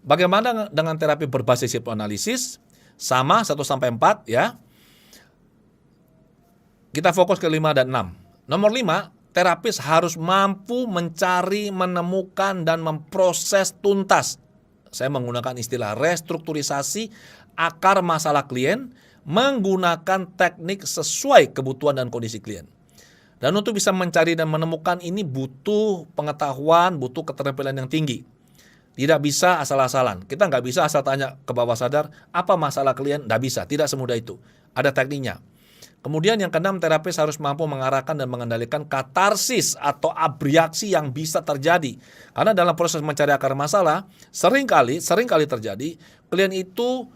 Bagaimana dengan terapi berbasis hipnoanalisis? Sama 1-4 ya. Kita fokus ke 5 dan 6. Nomor 5, terapis harus mampu mencari, menemukan, dan memproses tuntas. Saya menggunakan istilah restrukturisasi akar masalah klien, menggunakan teknik sesuai kebutuhan dan kondisi klien. Dan untuk bisa mencari dan menemukan ini butuh pengetahuan, butuh keterampilan yang tinggi. Tidak bisa asal-asalan. Kita nggak bisa asal tanya ke bawah sadar, apa masalah klien? Nggak bisa, tidak semudah itu. Ada tekniknya. Kemudian yang keenam, terapis harus mampu mengarahkan dan mengendalikan katarsis atau abreaksi yang bisa terjadi. Karena dalam proses mencari akar masalah, seringkali terjadi, klien itu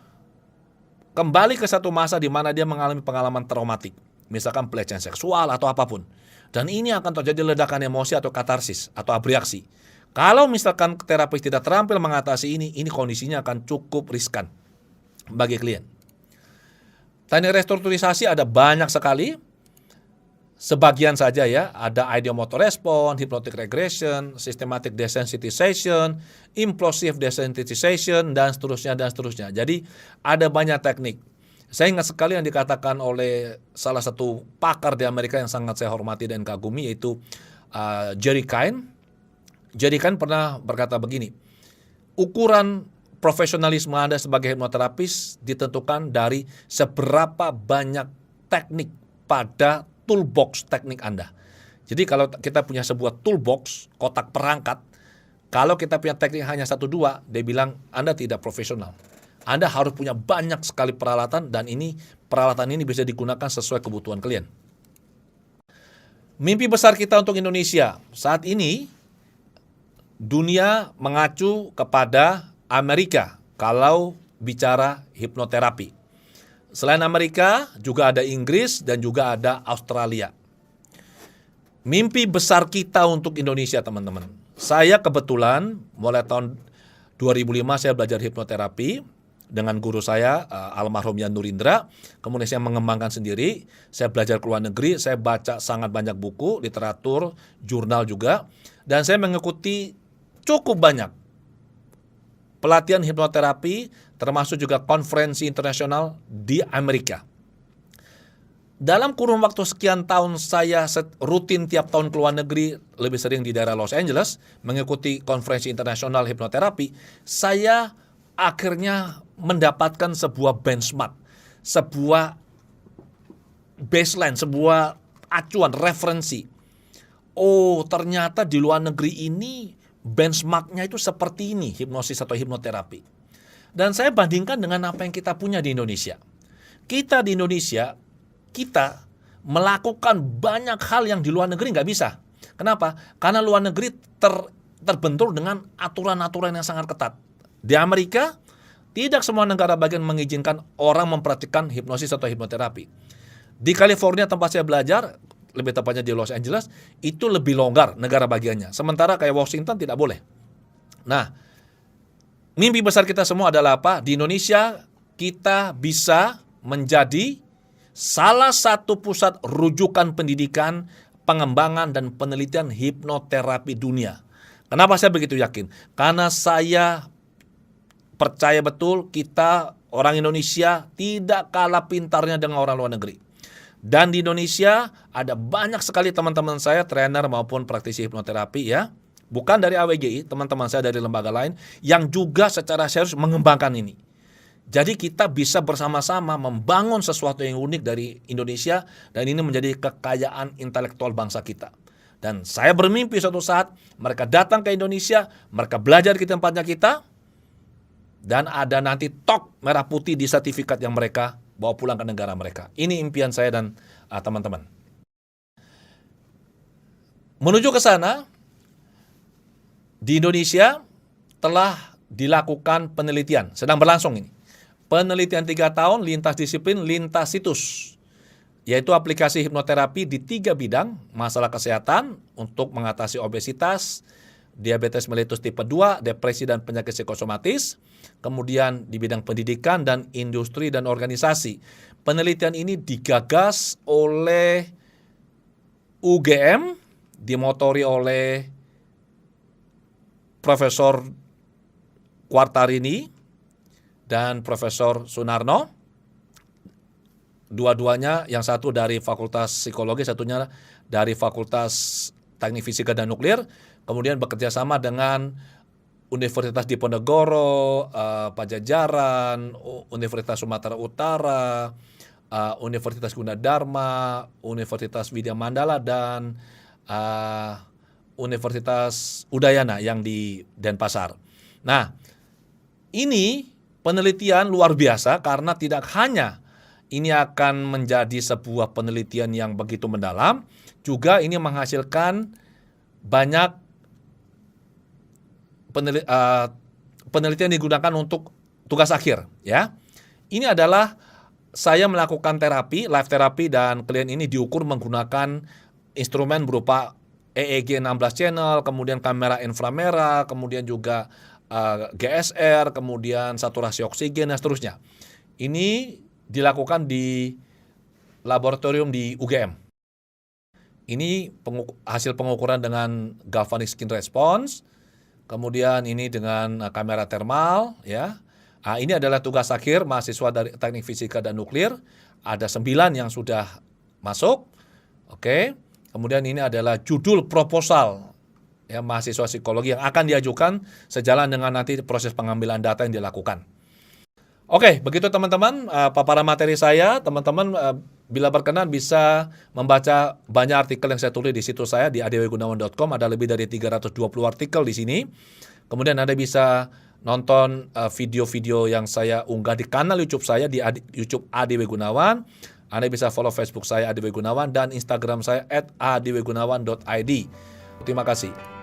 kembali ke satu masa di mana dia mengalami pengalaman traumatik. Misalkan pelecehan seksual atau apapun. Dan ini akan terjadi ledakan emosi atau katarsis atau abreaksi. Kalau misalkan terapis tidak terampil mengatasi ini kondisinya akan cukup riskan bagi klien. Teknik restrukturisasi ada banyak sekali. Sebagian saja ya, ada ideomotor response, hypnotic regression, systematic desensitization, implosive desensitization, dan seterusnya. Jadi ada banyak teknik. Saya ingat sekali yang dikatakan oleh salah satu pakar di Amerika yang sangat saya hormati dan kagumi, yaitu Jerry Kine. Jerry Kine pernah berkata begini, ukuran profesionalisme Anda sebagai hipnoterapis ditentukan dari seberapa banyak teknik pada toolbox teknik Anda. Jadi kalau kita punya sebuah toolbox, kotak perangkat, kalau kita punya teknik hanya 1-2, dia bilang Anda tidak profesional. Anda harus punya banyak sekali peralatan dan peralatan ini bisa digunakan sesuai kebutuhan klien. Mimpi besar kita untuk Indonesia saat ini, dunia mengacu kepada Amerika kalau bicara hipnoterapi. Selain Amerika, juga ada Inggris dan juga ada Australia. Mimpi besar kita untuk Indonesia, teman-teman. Saya kebetulan mulai tahun 2005 saya belajar hipnoterapi dengan guru saya, almarhum Yan Nurindra. Kemudian saya mengembangkan sendiri, saya belajar ke luar negeri, saya baca sangat banyak buku, literatur, jurnal juga. Dan saya mengikuti cukup banyak pelatihan hipnoterapi, termasuk juga konferensi internasional di Amerika. Dalam kurun waktu sekian tahun saya rutin tiap tahun ke luar negeri, lebih sering di daerah Los Angeles, mengikuti konferensi internasional hipnoterapi, saya akhirnya mendapatkan sebuah benchmark, sebuah baseline, sebuah acuan, referensi. Oh, ternyata di luar negeri ini benchmarknya itu seperti ini, hipnosis atau hipnoterapi. Dan saya bandingkan dengan apa yang kita punya di Indonesia. Kita di Indonesia, kita melakukan banyak hal yang di luar negeri nggak bisa. Kenapa? Karena luar negeri terbentur dengan aturan-aturan yang sangat ketat. Di Amerika, tidak semua negara bagian mengizinkan orang mempraktikkan hipnosis atau hipnoterapi. Di California tempat saya belajar, lebih tepatnya di Los Angeles, itu lebih longgar negara bagiannya. Sementara kayak Washington tidak boleh. Nah, mimpi besar kita semua adalah apa? Di Indonesia kita bisa menjadi salah satu pusat rujukan pendidikan, pengembangan, dan penelitian hipnoterapi dunia. Kenapa saya begitu yakin? Karena saya percaya betul kita orang Indonesia tidak kalah pintarnya dengan orang luar negeri. Dan di Indonesia ada banyak sekali teman-teman saya, trainer maupun praktisi hipnoterapi ya, bukan dari AWGI, teman-teman saya dari lembaga lain, yang juga secara serius mengembangkan ini. Jadi kita bisa bersama-sama membangun sesuatu yang unik dari Indonesia, dan ini menjadi kekayaan intelektual bangsa kita. Dan saya bermimpi suatu saat mereka datang ke Indonesia, mereka belajar di tempatnya kita, dan ada nanti tok merah putih di sertifikat yang mereka bawa pulang ke negara mereka. Ini impian saya dan teman-teman. Menuju ke sana, di Indonesia telah dilakukan penelitian, sedang berlangsung ini. Penelitian 3 tahun, lintas disiplin, lintas situs. Yaitu aplikasi hipnoterapi di 3 bidang, masalah kesehatan untuk mengatasi obesitas, diabetes mellitus tipe 2, depresi dan penyakit psikosomatis, kemudian di bidang pendidikan dan industri dan organisasi. Penelitian ini digagas oleh UGM, dimotori oleh Profesor Quartarini dan Profesor Sunarno. Dua-duanya, yang satu dari Fakultas Psikologi, satunya dari Fakultas Teknik Fisika dan Nuklir. Kemudian bekerja sama dengan Universitas Diponegoro, Pajajaran, Universitas Sumatera Utara, Universitas Gunadarma, Universitas Widya Mandala, dan Universitas Udayana yang di Denpasar. Nah, ini penelitian luar biasa karena tidak hanya ini akan menjadi sebuah penelitian yang begitu mendalam, juga ini menghasilkan banyak penelitian digunakan untuk tugas akhir, ya. Ini adalah saya melakukan terapi, live terapi, dan klien ini diukur menggunakan instrumen berupa EEG 16 channel, kemudian kamera inframerah, kemudian juga GSR, kemudian saturasi oksigen, dan seterusnya. Ini dilakukan di laboratorium di UGM. Ini hasil pengukuran dengan galvanic skin response, kemudian ini dengan kamera thermal, ya. Ini adalah tugas akhir mahasiswa dari Teknik Fisika dan Nuklir. Ada 9 yang sudah masuk. Oke. Kemudian ini adalah judul proposal ya mahasiswa psikologi yang akan diajukan sejalan dengan nanti proses pengambilan data yang dilakukan. Oke, begitu teman-teman paparan materi saya. Teman-teman bila berkenan bisa membaca banyak artikel yang saya tulis di situs saya di adwgunawan.com. Ada lebih dari 320 artikel di sini. Kemudian Anda bisa nonton video-video yang saya unggah di kanal YouTube saya di YouTube ADW Gunawan. Anda bisa follow Facebook saya ADW Gunawan dan Instagram saya @adwgunawan.id. Terima kasih.